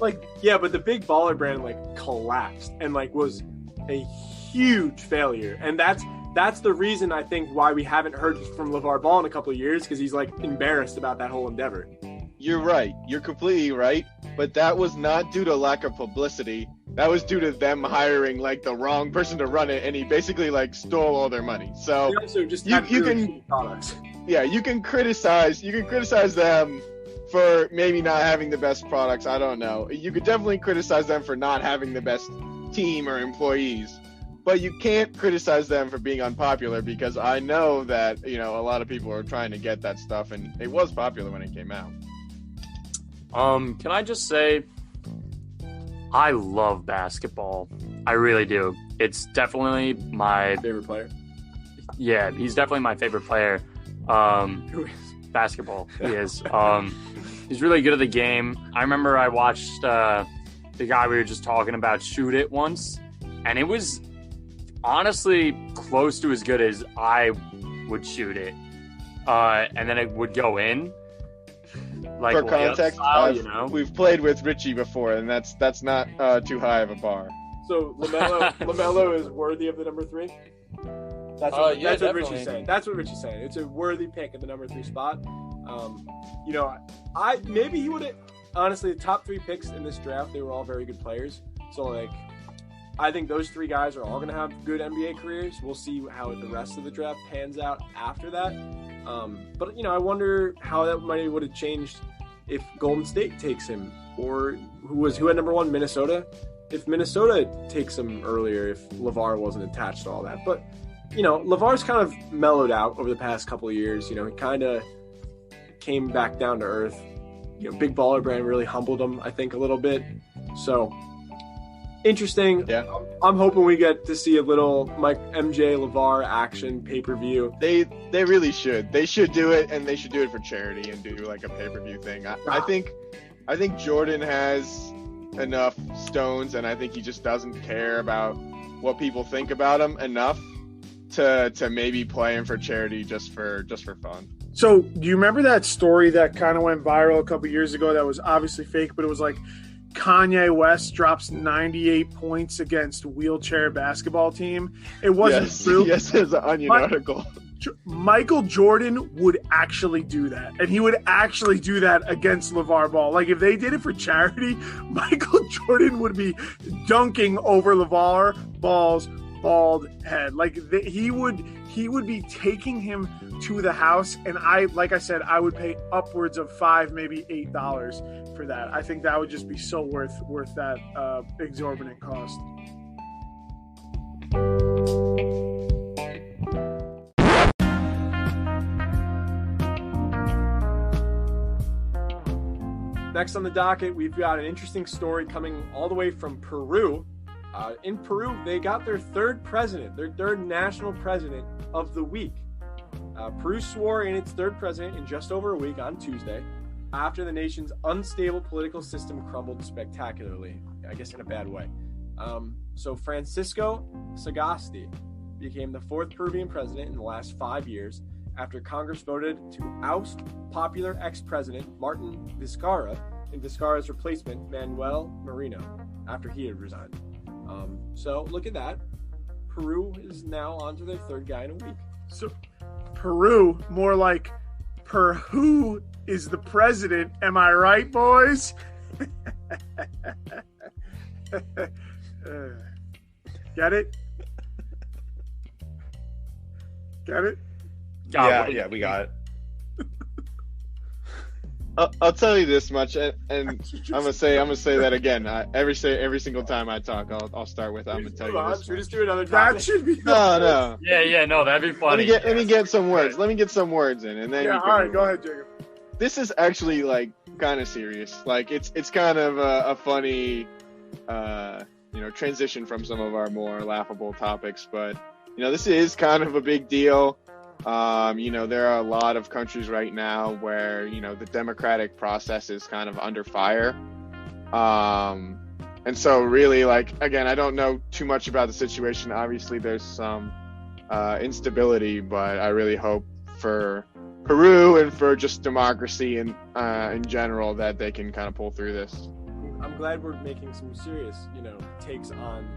Speaker 1: like yeah, but the big baller brand like collapsed and like was a huge failure, and that's the reason I think why we haven't heard from Lavar Ball in a couple of years, because he's like embarrassed about that whole endeavor.
Speaker 5: You're right. You're completely right. But that was not due to lack of publicity. That was due to them hiring like the wrong person to run it, and he basically like stole all their money. So
Speaker 1: They also just
Speaker 5: You-
Speaker 1: had
Speaker 5: you
Speaker 1: really
Speaker 5: can-
Speaker 1: shitty products.
Speaker 5: yeah, you can criticize them for maybe not having the best products. I don't know. You could definitely criticize them for not having the best team or employees. But you can't criticize them for being unpopular, because I know that, you know, a lot of people are trying to get that stuff, and it was popular when it came out.
Speaker 3: Can I just say, I love basketball. I really do. It's definitely my
Speaker 1: Favorite player?
Speaker 3: yeah. He's definitely my favorite player.
Speaker 1: Who is?
Speaker 3: Basketball. He is. He's really good at the game. I remember I watched the guy we were just talking about shoot it once, and it was honestly close to as good as I would shoot it. And then it would go in. Like
Speaker 5: For
Speaker 3: layup
Speaker 5: context,
Speaker 3: style, you know.
Speaker 5: we've played with Richie before, and that's not too high of a bar.
Speaker 1: So LaMelo is worthy of the number 3. That's what,
Speaker 3: Yeah,
Speaker 1: that's what
Speaker 3: definitely.
Speaker 1: Richie's saying. That's what Richie's saying. It's a worthy pick at the number 3 spot. You know, I maybe he would have honestly the top 3 picks in this draft. They were all very good players. So like, I think those 3 guys are all going to have good NBA careers. We'll see how the rest of the draft pans out after that. But you know, I wonder how that might would have changed if Golden State takes him, or who had number 1, Minnesota. If Minnesota takes him earlier, if LaVar wasn't attached to all that. But you know, LaVar's kind of mellowed out over the past couple of years. You know, he kind of came back down to earth. You know, Big Baller Brand really humbled him, I think, a little bit. So interesting.
Speaker 5: Yeah.
Speaker 1: I'm hoping we get to see a little Mike MJ LaVar action pay-per-view.
Speaker 5: They really should. They should do it, and they should do it for charity and do like a pay-per-view thing. I think Jordan has enough stones, and I think he just doesn't care about what people think about him enough to maybe play him for charity just for fun.
Speaker 2: So, do you remember that story that kind of went viral a couple years ago that was obviously fake, but it was like Kanye West drops 98 points against wheelchair basketball team? It wasn't true.
Speaker 5: Yes, there's an Onion article.
Speaker 2: Michael Jordan would actually do that, and he would actually do that against LaVar Ball. Like, if they did it for charity, Michael Jordan would be dunking over LaVar Ball's bald head. Like, he would be taking him to the house, and like I said, I would pay upwards of $5, maybe $8 for that. I think that would just be so worth that exorbitant cost.
Speaker 1: Next on the docket, we've got an interesting story coming all the way from Peru. In Peru, they got their third national president of the week. Peru swore in its third president in just over a week on Tuesday, after the nation's unstable political system crumbled spectacularly, I guess in a bad way. So Francisco Sagasti became the 4th Peruvian president in the last 5 years, after Congress voted to oust popular ex-president Martin Vizcarra and Vizcarra's replacement Manuel Merino after he had resigned. So look at that. Peru is now on to their third guy in a week.
Speaker 2: So Peru, more like who is the president? Am I right, boys? Get it? Get it?
Speaker 4: Yeah, we got it.
Speaker 5: I'll tell you this much, and I'm gonna say that again. Every single time I talk, I'll start with I'm gonna tell you this.
Speaker 1: Should we just do another
Speaker 2: That
Speaker 1: topic?
Speaker 2: should be
Speaker 5: No.
Speaker 3: Yeah, no, that'd be funny.
Speaker 5: Let me get some words. Let me get some words in, and then
Speaker 2: Yeah,
Speaker 5: you can
Speaker 2: all right,
Speaker 5: move
Speaker 2: go
Speaker 5: on.
Speaker 2: ahead, Jacob.
Speaker 5: This is actually like kind of serious. Like it's kind of a funny, transition from some of our more laughable topics. But this is kind of a big deal. There are a lot of countries right now where, the democratic process is kind of under fire. And so really, again, I don't know too much about the situation. Obviously, there's some instability, but I really hope for Peru and for just democracy and in general that they can kind of pull through this.
Speaker 1: I'm glad we're making some serious, takes on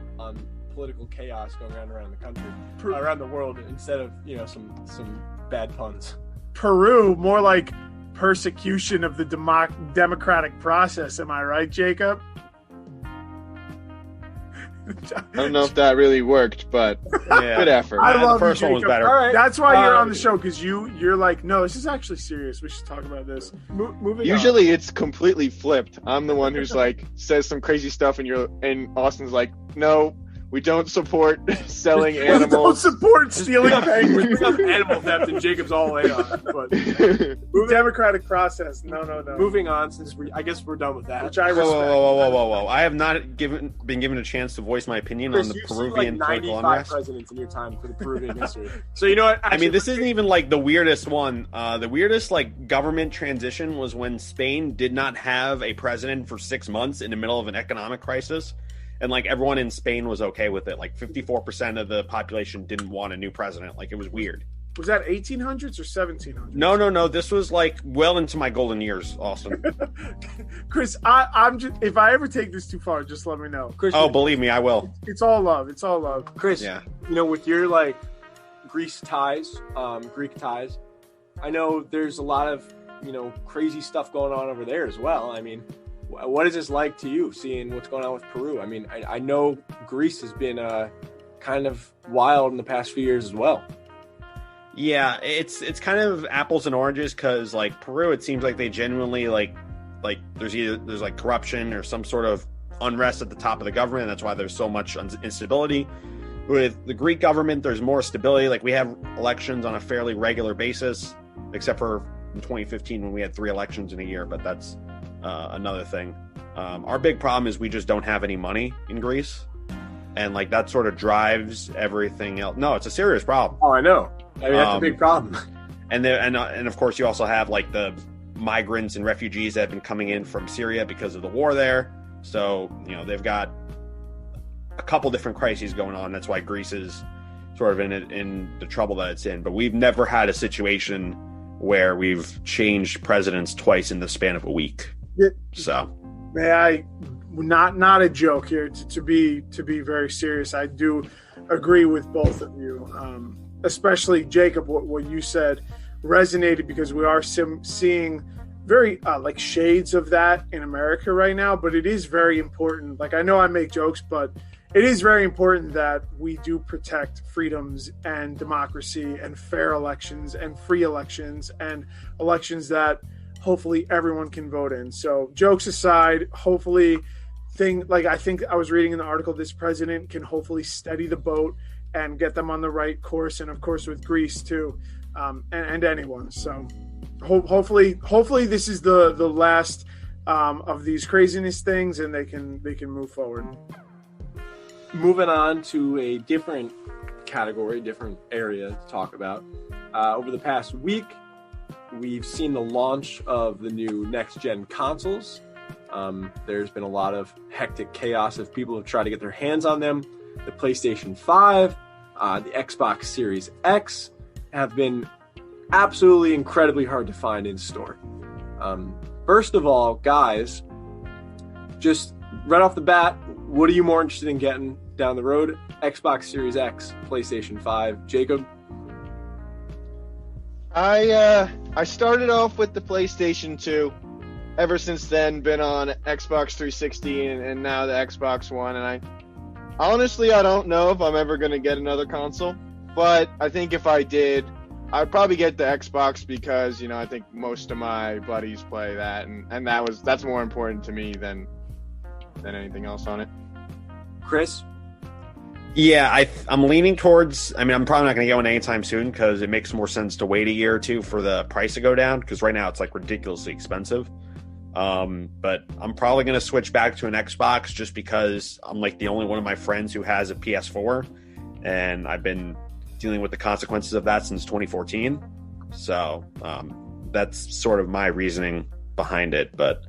Speaker 1: political chaos going on around the country, around the world, instead of some bad puns.
Speaker 2: Peru, more like persecution of the democratic process. Am I right, Jacob?
Speaker 5: I don't know if that really worked, but good effort.
Speaker 2: I love
Speaker 4: the first
Speaker 2: you,
Speaker 4: one was
Speaker 2: Jacob.
Speaker 4: better.
Speaker 1: All right.
Speaker 2: That's why you're on the show, because you're like, no, this is actually serious. We should talk about this. Moving
Speaker 5: Usually it's completely flipped. I'm the one who's says some crazy stuff, and Austin's like, no, we don't support selling
Speaker 2: on. We don't
Speaker 5: animals.
Speaker 2: support stealing penguins.
Speaker 1: Animal theft, and Jacob's all in on it. But
Speaker 2: Democratic process. No.
Speaker 1: moving on, since I guess we're done with that.
Speaker 2: Which I respect.
Speaker 4: Whoa. I have not been given a chance to voice my opinion
Speaker 1: Chris,
Speaker 4: on the
Speaker 1: you've
Speaker 4: Peruvian
Speaker 1: seen
Speaker 4: political
Speaker 1: 95
Speaker 4: unrest.
Speaker 1: presidents in your time for the Peruvian history. So you know what?
Speaker 4: I mean, this isn't even the weirdest one. The weirdest government transition was when Spain did not have a president for 6 months in the middle of an economic crisis, and everyone in Spain was okay with it. 54% of the population didn't want a new president. It was weird.
Speaker 2: Was that 1800s or 1700s?
Speaker 4: No. This was well into my golden years, Austin.
Speaker 2: Chris, I'm just, if I ever take this too far, just let me know.
Speaker 1: Chris,
Speaker 4: Believe me, I will.
Speaker 2: It's all love. It's all love.
Speaker 1: Chris,
Speaker 4: Yeah.
Speaker 1: With your Greece ties, Greek ties, I know there's a lot of crazy stuff going on over there as well. I mean, what is this like to you, seeing what's going on with Peru? I mean, I know Greece has been kind of wild in the past few years as well.
Speaker 4: Yeah, it's kind of apples and oranges, because Peru, it seems like they genuinely there's corruption or some sort of unrest at the top of the government, and that's why there's so much instability. With the Greek government, there's more stability. We have elections on a fairly regular basis, except for in 2015 when we had 3 elections in a year, but that's another thing. Our big problem is we just don't have any money in Greece, and that sort of drives everything else. No, it's a serious problem.
Speaker 1: Oh, I know. I mean, that's a big problem.
Speaker 4: And of course you also have the migrants and refugees that have been coming in from Syria because of the war there. So they've got a couple different crises going on. That's why Greece is sort of in the trouble that it's in. But we've never had a situation where we've changed presidents twice in the span of a week. So,
Speaker 2: may I, not a joke here, to be very serious, I do agree with both of you, especially Jacob. What you said resonated, because we are seeing very shades of that in America right now. But it is very important. I know I make jokes, but it is very important that we do protect freedoms and democracy and fair elections and free elections and elections that hopefully everyone can vote in. So jokes aside, hopefully I think I was reading in the article, this president can hopefully steady the boat and get them on the right course. And of course with Greece too, and anyone. So hopefully this is the last of these craziness things, and they can move forward.
Speaker 1: Moving on to a different category, different area to talk about. Over the past week, we've seen the launch of the new next-gen consoles. There's been a lot of hectic chaos as people have tried to get their hands on them. The PlayStation 5, the Xbox Series X have been absolutely incredibly hard to find in store. First of all, guys, just right off the bat, what are you more interested in getting down the road? Xbox Series X, PlayStation 5. Jacob?
Speaker 5: I started off with the PlayStation 2. Ever since then, been on Xbox 360 and now the Xbox One. And I don't know if I'm ever going to get another console. But I think if I did, I'd probably get the Xbox because, I think most of my buddies play that. And that's more important to me than anything else on it.
Speaker 1: Chris?
Speaker 4: Yeah, I'm leaning towards, I'm probably not going to get one anytime soon because it makes more sense to wait a year or two for the price to go down, because right now it's ridiculously expensive. But I'm probably going to switch back to an Xbox just because I'm the only one of my friends who has a PS4, and I've been dealing with the consequences of that since 2014. So that's sort of my reasoning behind it. But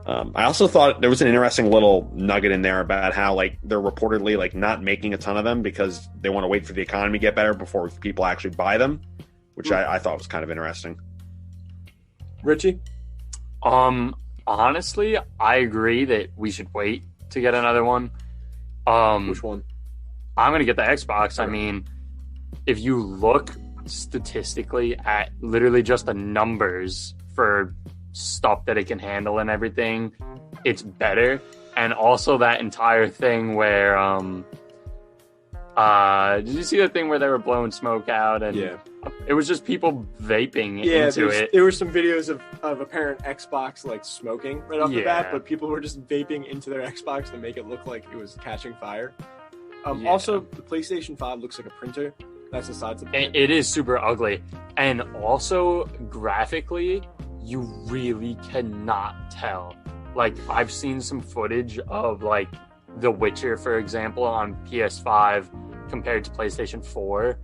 Speaker 4: I also thought there was an interesting little nugget in there about how like they're reportedly like not making a ton of them because they want to wait for the economy to get better before people actually buy them, which I thought was kind of interesting.
Speaker 1: Richie?
Speaker 3: Honestly, I agree that we should wait to get another one.
Speaker 1: Which one?
Speaker 3: I'm gonna get the Xbox. I mean, if you look statistically at literally just the numbers for stuff that it can handle and everything, it's better. And also that entire thing where did you see the thing where they were blowing smoke out and it was just people vaping into it?
Speaker 1: There were some videos of apparent Xbox like smoking right off the bat, but people were just vaping into their Xbox to make it look like it was catching fire. Also, the PlayStation 5 looks like a printer. That's besides the point.
Speaker 3: It is super ugly. And also, graphically, you really cannot tell. Like, I've seen some footage of, like, The Witcher, for example, on PS5 compared to PlayStation 4.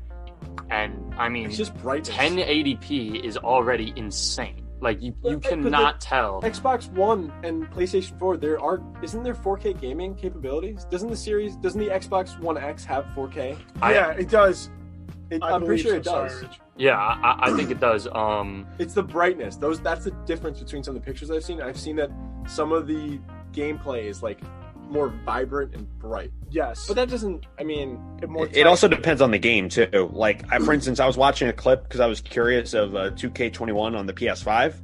Speaker 3: And, I mean,
Speaker 1: it's just brightness.
Speaker 3: 1080p is already insane. Like, you cannot tell.
Speaker 1: Xbox One and PlayStation 4, isn't there 4K gaming capabilities? Doesn't the Xbox One X have 4K?
Speaker 2: Yeah, it does.
Speaker 1: I'm pretty sure it does.
Speaker 3: Yeah, I think it does.
Speaker 1: It's the brightness. That's the difference between some of the pictures I've seen. I've seen that some of the gameplay is like more vibrant and bright.
Speaker 2: Yes.
Speaker 1: But that doesn't, I mean...
Speaker 4: It also depends on the game, too. Like, for instance, I was watching a clip because I was curious of 2K21 on the PS5,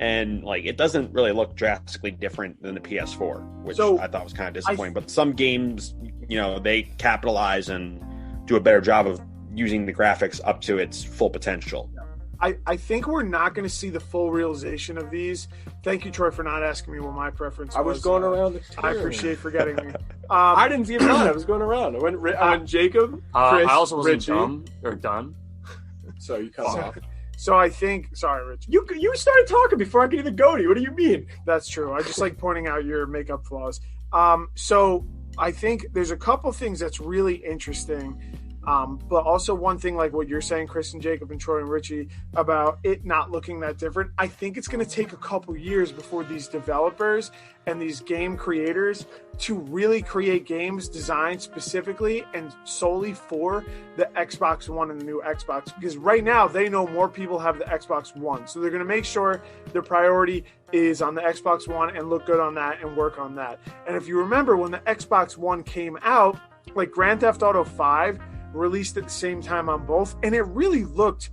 Speaker 4: and, like, it doesn't really look drastically different than the PS4, which I thought was kind of disappointing. But some games, you know, they capitalize and do a better job of using the graphics up to its full potential.
Speaker 2: I think we're not going to see the full realization of these. Thank you, Troy, for not asking me what my preference was.
Speaker 1: I was going around the turn.
Speaker 2: I appreciate forgetting me.
Speaker 1: I didn't see it on. I was going around. I went Jacob, Chris,
Speaker 3: I also wasn't
Speaker 1: Richie.
Speaker 3: dumb or done.
Speaker 1: So you cut off.
Speaker 2: So I think... Sorry, Rich.
Speaker 1: You started talking before I could even go to you. What do you mean?
Speaker 2: That's true. I just like pointing out your makeup flaws. So I think there's a couple things that's really interesting. But also one thing like what you're saying, Chris and Jacob and Troy and Richie, about it not looking that different. I think it's going to take a couple years before these developers and these game creators to really create games designed specifically and solely for the Xbox One and the new Xbox. Because right now they know more people have the Xbox One. So they're going to make sure their priority is on the Xbox One and look good on that and work on that. And if you remember when the Xbox One came out, like Grand Theft Auto 5 released at the same time on both, and it really looked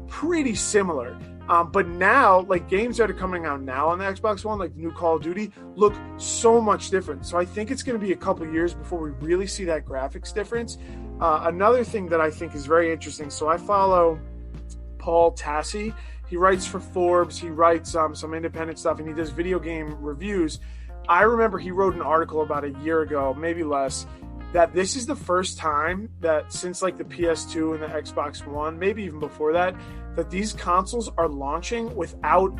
Speaker 2: pretty similar. But now, like games that are coming out now on the Xbox One, like the new Call of Duty, look so much different. So I think it's going to be a couple years before we really see that graphics difference. Another thing that I think is very interesting. So I follow Paul Tassi. He writes for Forbes. He writes some independent stuff, and he does video game reviews. I remember he wrote an article about a year ago, maybe less, that this is the first time that since like the PS2 and the Xbox One, maybe even before that, that these consoles are launching without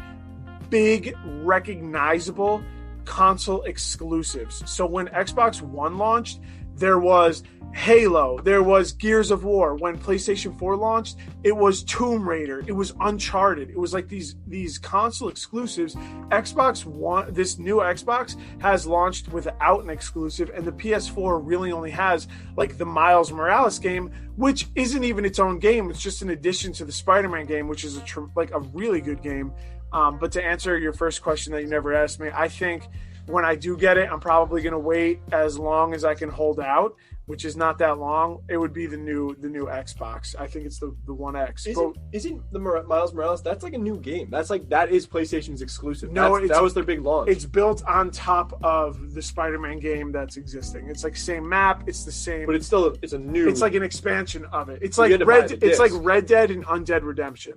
Speaker 2: big recognizable console exclusives. So when Xbox One launched, there was Halo, there was Gears of War. When PlayStation 4 launched, it was Tomb Raider, it was Uncharted. It was like these console exclusives. Xbox One, this new Xbox has launched without an exclusive, and the PS4 really only has like the Miles Morales game, which isn't even its own game. It's just an addition to the Spider-Man game, which is a really good game. But to answer your first question that you never asked me, I think when I do get it, I'm probably going to wait as long as I can hold out, which is not that long. It would be the new Xbox. I think it's the One X.
Speaker 1: Isn't the Miles Morales? That's like a new game. That is PlayStation's exclusive.
Speaker 2: No,
Speaker 1: that was their big launch.
Speaker 2: It's built on top of the Spider-Man game that's existing. It's like same map. It's the same,
Speaker 1: but it's a new.
Speaker 2: It's like an expansion of it. It's like Red. It's like Red Dead and Undead Redemption.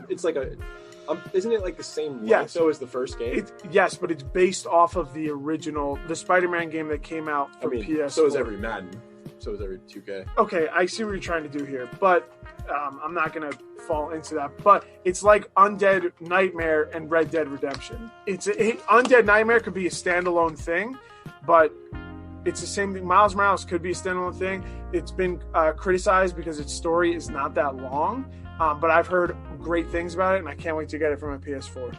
Speaker 1: It's like a. Isn't it like the same length,
Speaker 2: yes.
Speaker 1: though, as the first game?
Speaker 2: Yes, but it's based off of the original, the Spider-Man game that came out for PS4.
Speaker 1: So is every Madden. So is every 2K.
Speaker 2: Okay, I see what you're trying to do here, but I'm not going to fall into that. But it's like Undead Nightmare and Red Dead Redemption. Undead Nightmare could be a standalone thing, but it's the same thing. Miles Morales could be a standalone thing. It's been criticized because its story is not that long, but I've heard great things about it, and I can't wait to get it from a PS4.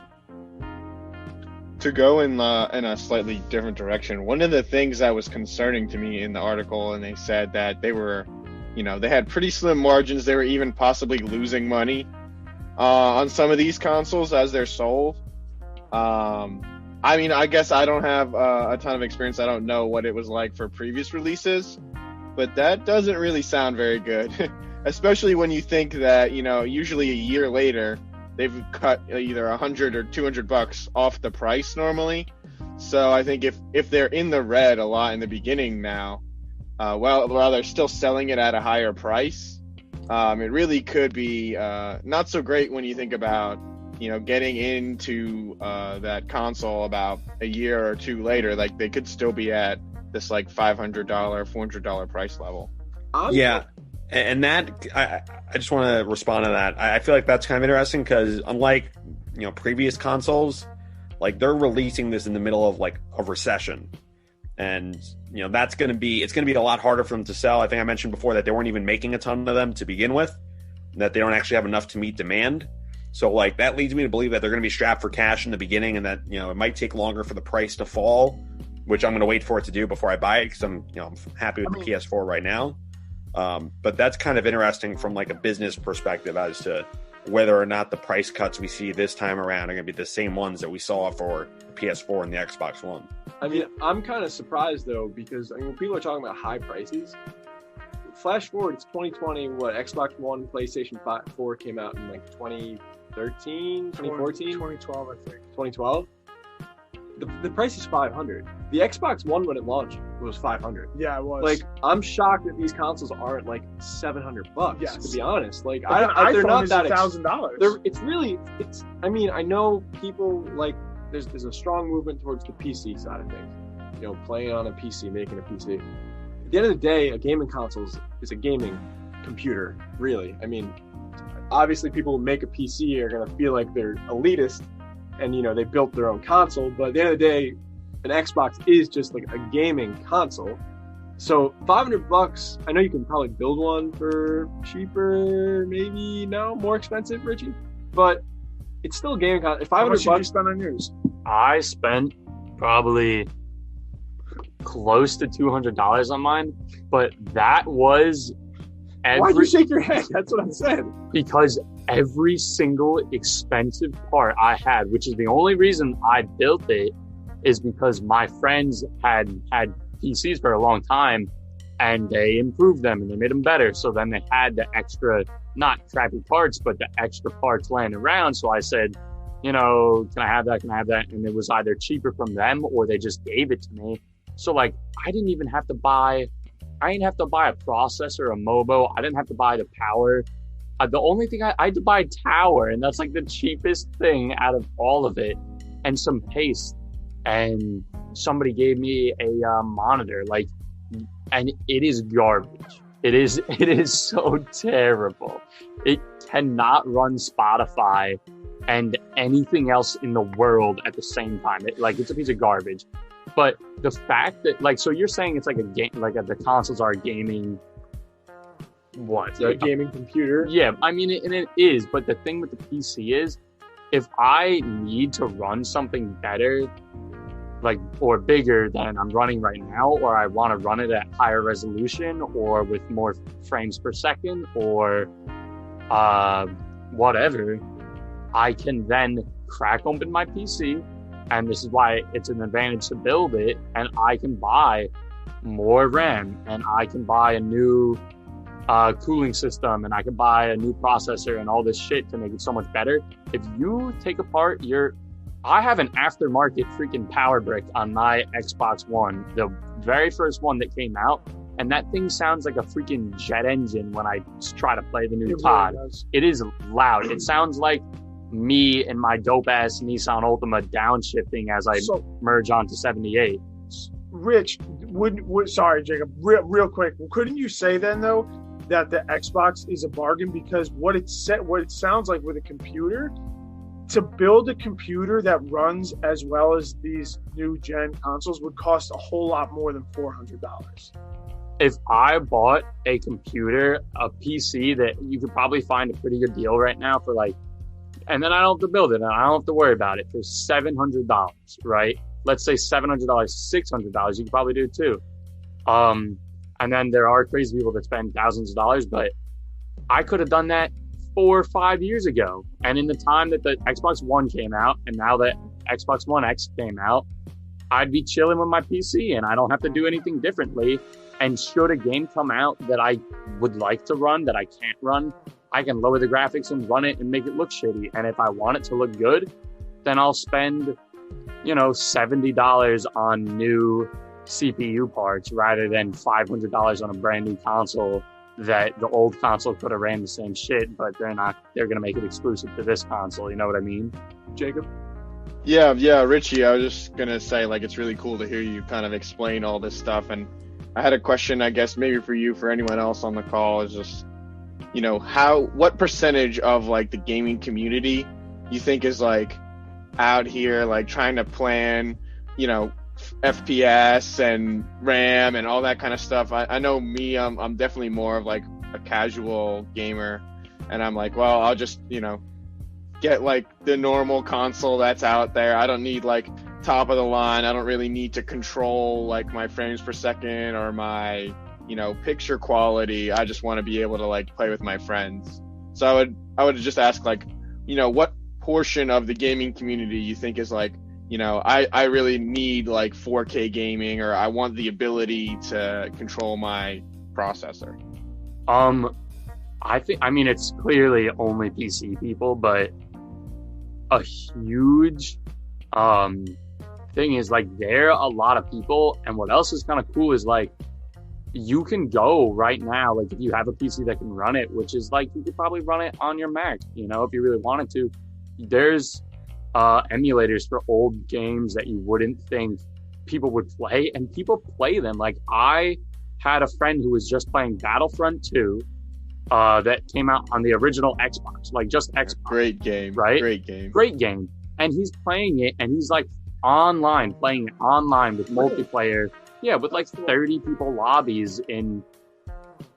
Speaker 5: To go in a slightly different direction, one of the things that was concerning to me in the article, and they said that they were, they had pretty slim margins. They were even possibly losing money on some of these consoles as they're sold. I mean, I guess I don't have a ton of experience. I don't know what it was like for previous releases, but that doesn't really sound very good, especially when you think that, usually a year later, they've cut either $100 or $200 off the price normally. So I think if they're in the red a lot in the beginning now, while they're still selling it at a higher price, it really could be not so great when you think about, getting into that console about a year or two later. Like, they could still be at this like $500, $400 price level.
Speaker 4: Yeah. And that, I just want to respond to that. I feel like that's kind of interesting because unlike, previous consoles, like they're releasing this in the middle of like a recession. And, it's going to be a lot harder for them to sell. I think I mentioned before that they weren't even making a ton of them to begin with, and that they don't actually have enough to meet demand. So like that leads me to believe that they're going to be strapped for cash in the beginning, and that, it might take longer for the price to fall, which I'm going to wait for it to do before I buy it because I'm happy with the PS4 right now. But that's kind of interesting from like a business perspective as to whether or not the price cuts we see this time around are going to be the same ones that we saw for the PS4 and the Xbox One.
Speaker 1: I mean, I'm kind of surprised though, because when people are talking about high prices, flash forward, it's 2020, Xbox One, PlayStation 4 came out in like 2013, 2014?
Speaker 2: 2012, I think.
Speaker 1: 2012? The price is $500. The Xbox One, when it launched, was $500.
Speaker 2: Yeah, it was.
Speaker 1: Like, I'm shocked that these consoles aren't like $700.
Speaker 2: Yes.
Speaker 1: To be honest, like,
Speaker 2: they're not that
Speaker 1: $1,000. It's. I mean, I know people like. There's a strong movement towards the PC side of things. Playing on a PC, making a PC. At the end of the day, a gaming console is a gaming computer. Really, I mean, obviously, people who make a PC are gonna feel like they're elitist. And, they built their own console. But at the end of the day, an Xbox is just like a gaming console. So $500, I know you can probably build one for cheaper, maybe, no, more expensive, Richie. But it's still a gaming console.
Speaker 2: How much did you spend on yours?
Speaker 3: I spent probably close to $200 on mine. But that was...
Speaker 1: Why'd you shake your head? That's what I'm saying.
Speaker 3: Because every single expensive part I had, which is the only reason I built it, is because my friends had PCs for a long time and they improved them and they made them better. So then they had the extra, not crappy parts, but the extra parts laying around. So I said, can I have that? Can I have that? And it was either cheaper from them or they just gave it to me. So like, I didn't have to buy a processor, a MOBO. I didn't have to buy the power. The only thing I had to buy tower, and that's like the cheapest thing out of all of it, and some paste. And somebody gave me a monitor, and it is garbage. It is so terrible. It cannot run Spotify and anything else in the world at the same time. It's a piece of garbage. But the fact that, so you're saying it's like a game, the consoles are a gaming. What?
Speaker 1: A gaming computer?
Speaker 3: Yeah, I mean, it is. But the thing with the PC is, if I need to run something better, or bigger than I'm running right now, or I want to run it at higher resolution, or with more frames per second, or whatever, I can then crack open my PC, and this is why it's an advantage to build it, and I can buy more RAM, and I can buy a new cooling system, and I can buy a new processor and all this shit to make it so much better. If you take apart I have an aftermarket freaking power brick on my Xbox One, the very first one that came out, and that thing sounds like a freaking jet engine when I try to play the new COD. Really, it is loud. It sounds like me and my dope-ass Nissan Altima downshifting as I merge onto 78.
Speaker 2: Rich, sorry, Jacob, real quick, couldn't you say then, though, that the Xbox is a bargain? Because what it sounds like with a computer to build a computer that runs as well as these new gen consoles would cost a whole lot more than $400.
Speaker 3: If I bought a computer, a PC that you could probably find a pretty good deal right now for like, and then I don't have to build it and I don't have to worry about it for $700, right? Let's say $700, $600, you could probably do too. And then there are crazy people that spend thousands of dollars, but I could have done that 4 or 5 years ago. And in the time that the Xbox One came out and now that Xbox One X came out, I'd be chilling with my PC and I don't have to do anything differently. And should a game come out that I would like to run that I can't run, I can lower the graphics and run it and make it look shitty. And if I want it to look good, then I'll spend, $70 on new CPU parts rather than $500 on a brand new console that the old console could have ran the same shit, but they're going to make it exclusive to this console. You know what I mean?
Speaker 1: Jacob?
Speaker 5: Yeah, Richie, I was just going to say, like, it's really cool to hear you kind of explain all this stuff. And I had a question, I guess, maybe for you, for anyone else on the call, is just, what percentage of, like, the gaming community you think is, like, out here, like, trying to plan, FPS and RAM and all that kind of stuff. I know me, I'm definitely more of like a casual gamer, and I'm like, well, I'll just, get like the normal console that's out there. I don't need like top of the line. I don't really need to control like my frames per second or my, picture quality. I just want to be able to like play with my friends. So I would just ask like, what portion of the gaming community you think is like, I really need like 4K gaming, or I want the ability to control my processor.
Speaker 3: I mean, it's clearly only PC people, but a huge thing is like there are a lot of people, and what else is kind of cool is like you can go right now, like if you have a PC that can run it, which is like you could probably run it on your Mac, if you really wanted to. There's emulators for old games that you wouldn't think people would play, and people play them. Like I had a friend who was just playing Battlefront 2 that came out on the original Xbox, like just Xbox.
Speaker 5: Great game,
Speaker 3: right?
Speaker 5: Great game.
Speaker 3: And he's playing it, and he's like playing it online with multiplayer. Yeah, with like 30 people lobbies in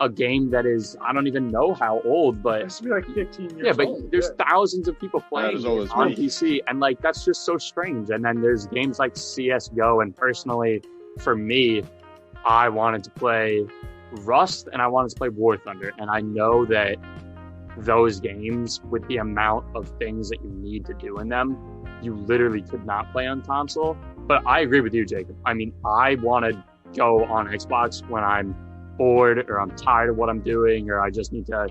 Speaker 3: a game that is, I don't even know how old, but
Speaker 2: It has to be like 15 years
Speaker 3: yeah, but
Speaker 2: old.
Speaker 3: there's thousands of people playing
Speaker 5: as old as
Speaker 3: on
Speaker 5: me.
Speaker 3: PC, and like that's just so strange. And then there's games like CS:GO, and personally, for me, I wanted to play Rust and I wanted to play War Thunder, and I know that those games, with the amount of things that you need to do in them, you literally could not play on console. But I agree with you, Jacob. I mean, I want to go on Xbox when I'm bored or I'm tired of what I'm doing, or I just need to,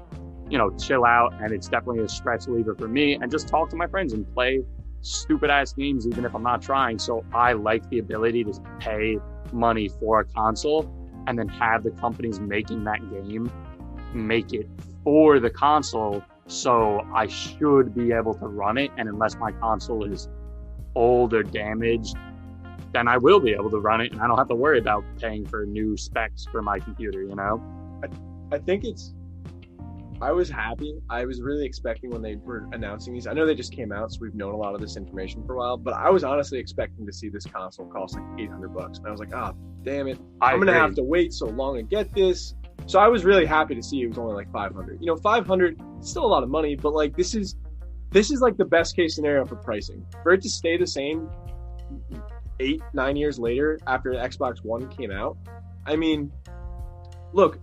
Speaker 3: chill out. And it's definitely a stress reliever for me, and just talk to my friends and play stupid ass games, even if I'm not trying. So I like the ability to pay money for a console and then have the companies making that game make it for the console. So I should be able to run it. And unless my console is old or damaged, then I will be able to run it, and I don't have to worry about paying for new specs for my computer,
Speaker 1: I think I was happy. I was really expecting when they were announcing these. I know they just came out, so we've known a lot of this information for a while, but I was honestly expecting to see this console cost like $800. And I was like, damn it. I'm going to have to wait so long to get this. So I was really happy to see it was only like $500. $500 is still a lot of money, but like this is like the best case scenario for pricing. For it to stay the same 8-9 years later after the Xbox One came out. I mean, look,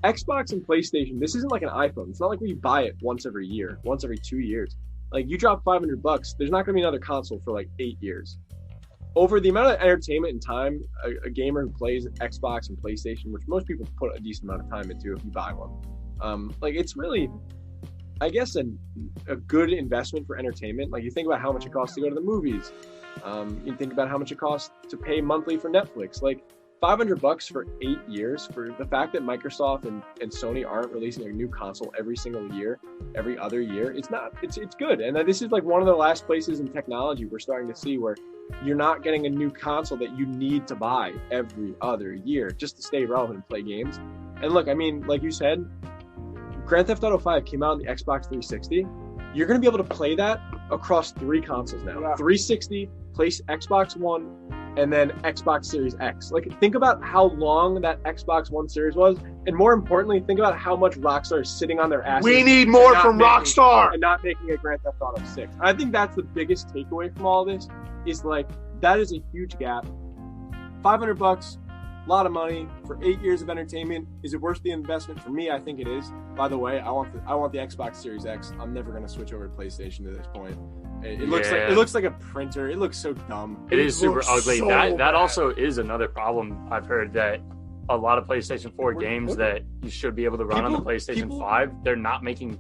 Speaker 1: Xbox and PlayStation, this isn't like an iPhone. It's not like we buy it once every 2 years. Like you drop $500, there's not going to be another console for like 8 years. Over the amount of entertainment and time a gamer who plays Xbox and PlayStation, which most people put a decent amount of time into if you buy one, like it's really, I guess, a good investment for entertainment. Like you think about how much it costs to go to the movies. You think about how much it costs to pay monthly for Netflix. Like $500 for 8 years, for the fact that Microsoft and Sony aren't releasing a new console every single year, every other year. It's good. And this is like one of the last places in technology we're starting to see where you're not getting a new console that you need to buy every other year just to stay relevant and play games. And look, I mean, like you said, Grand Theft Auto 5 came out on the Xbox 360. You're going to be able to play that across 3 consoles now.
Speaker 2: Yeah.
Speaker 1: 360, Xbox One, and then Xbox Series X. Like, think about how long that Xbox One series was, and more importantly, think about how much Rockstar is sitting on their asses.
Speaker 2: We need more
Speaker 1: and
Speaker 2: from
Speaker 1: not
Speaker 2: Rockstar.
Speaker 1: and not making a Grand Theft Auto 6. I think that's the biggest takeaway from all this. Is like that is a huge gap. $500, a lot of money for 8 years of entertainment. Is it worth the investment? For me, I think it is. By the way, I want the Xbox Series X. I'm never going to switch over to PlayStation at this point. It looks like a printer. It looks so dumb.
Speaker 3: It is super
Speaker 2: looks
Speaker 3: ugly.
Speaker 2: so
Speaker 3: That
Speaker 2: bad.
Speaker 3: also is another problem. I've heard that a lot of PlayStation 4 games that you should be able to run on the PlayStation 5, they're not making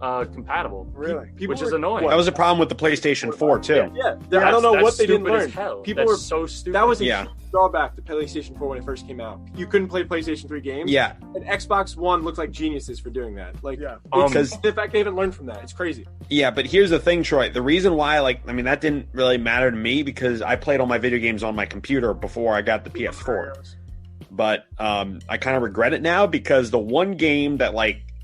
Speaker 3: compatible.
Speaker 2: Really?
Speaker 3: Which is annoying.
Speaker 4: That was a problem with the PlayStation 4 too.
Speaker 1: Yeah. I don't know
Speaker 3: That's
Speaker 1: what they didn't
Speaker 3: stupid
Speaker 1: learn.
Speaker 3: as hell.
Speaker 1: People
Speaker 3: That's
Speaker 1: were
Speaker 3: so stupid.
Speaker 1: That was a
Speaker 4: Yeah.
Speaker 1: huge drawback to PlayStation 4 when it first came out. You couldn't play PlayStation 3 games.
Speaker 4: Yeah,
Speaker 1: And Xbox One looked like geniuses for doing that. Like,
Speaker 2: Yeah.
Speaker 1: because the fact they haven't learned from that, it's crazy.
Speaker 4: yeah, but here's the thing, Troy. The reason why, that didn't really matter to me because I played all my video games on my computer before I got the PS4. But I kind of regret it now because the one game that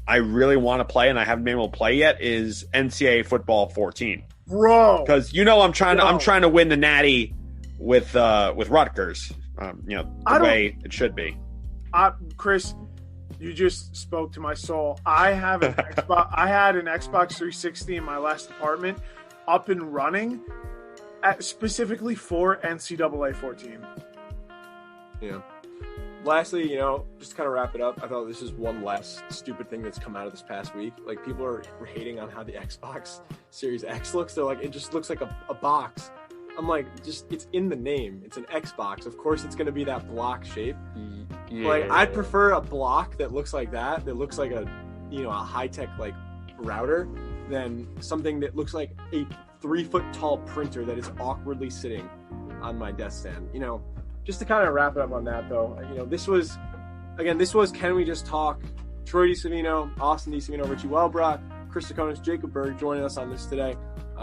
Speaker 4: I really want to play and I haven't been able to play yet is NCAA Football 14.
Speaker 2: Bro.
Speaker 4: Because I'm trying to win the Natty with Rutgers. The way it should be.
Speaker 2: Chris, you just spoke to my soul. I have an Xbox. I had an Xbox 360 in my last apartment, up and running, specifically for NCAA 14.
Speaker 1: Yeah. Lastly, just to kind of wrap it up, I thought this is one last stupid thing that's come out of this past week. Like, people are hating on how the Xbox Series X looks. They're like, it just looks like a box. I'm like, it's in the name. It's an Xbox. Of course, it's going to be that block shape.
Speaker 3: Yeah.
Speaker 1: Like, I'd prefer a block that looks like that looks like a high-tech, router, than something that looks like a 3-foot tall printer that is awkwardly sitting on my desk stand. Just to kind of wrap it up on that, though, this was Can We Just Talk? Troy DeSavino, Austin DeSavino, Richie Welbrock, Chris Sakonis, Jacob Berg joining us on this today.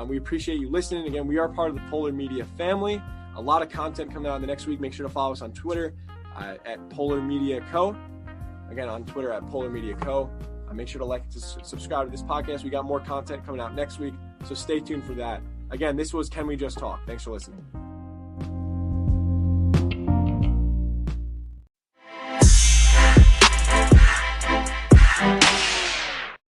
Speaker 1: We appreciate you listening. Again, we are part of the Polar Media family. A lot of content coming out in the next week. Make sure to follow us on Twitter at Polar Media Co. Again, on Twitter at Polar Media Co. Make sure to subscribe to this podcast. We got more content coming out next week, so stay tuned for that. Again, this was Can We Just Talk? Thanks for listening.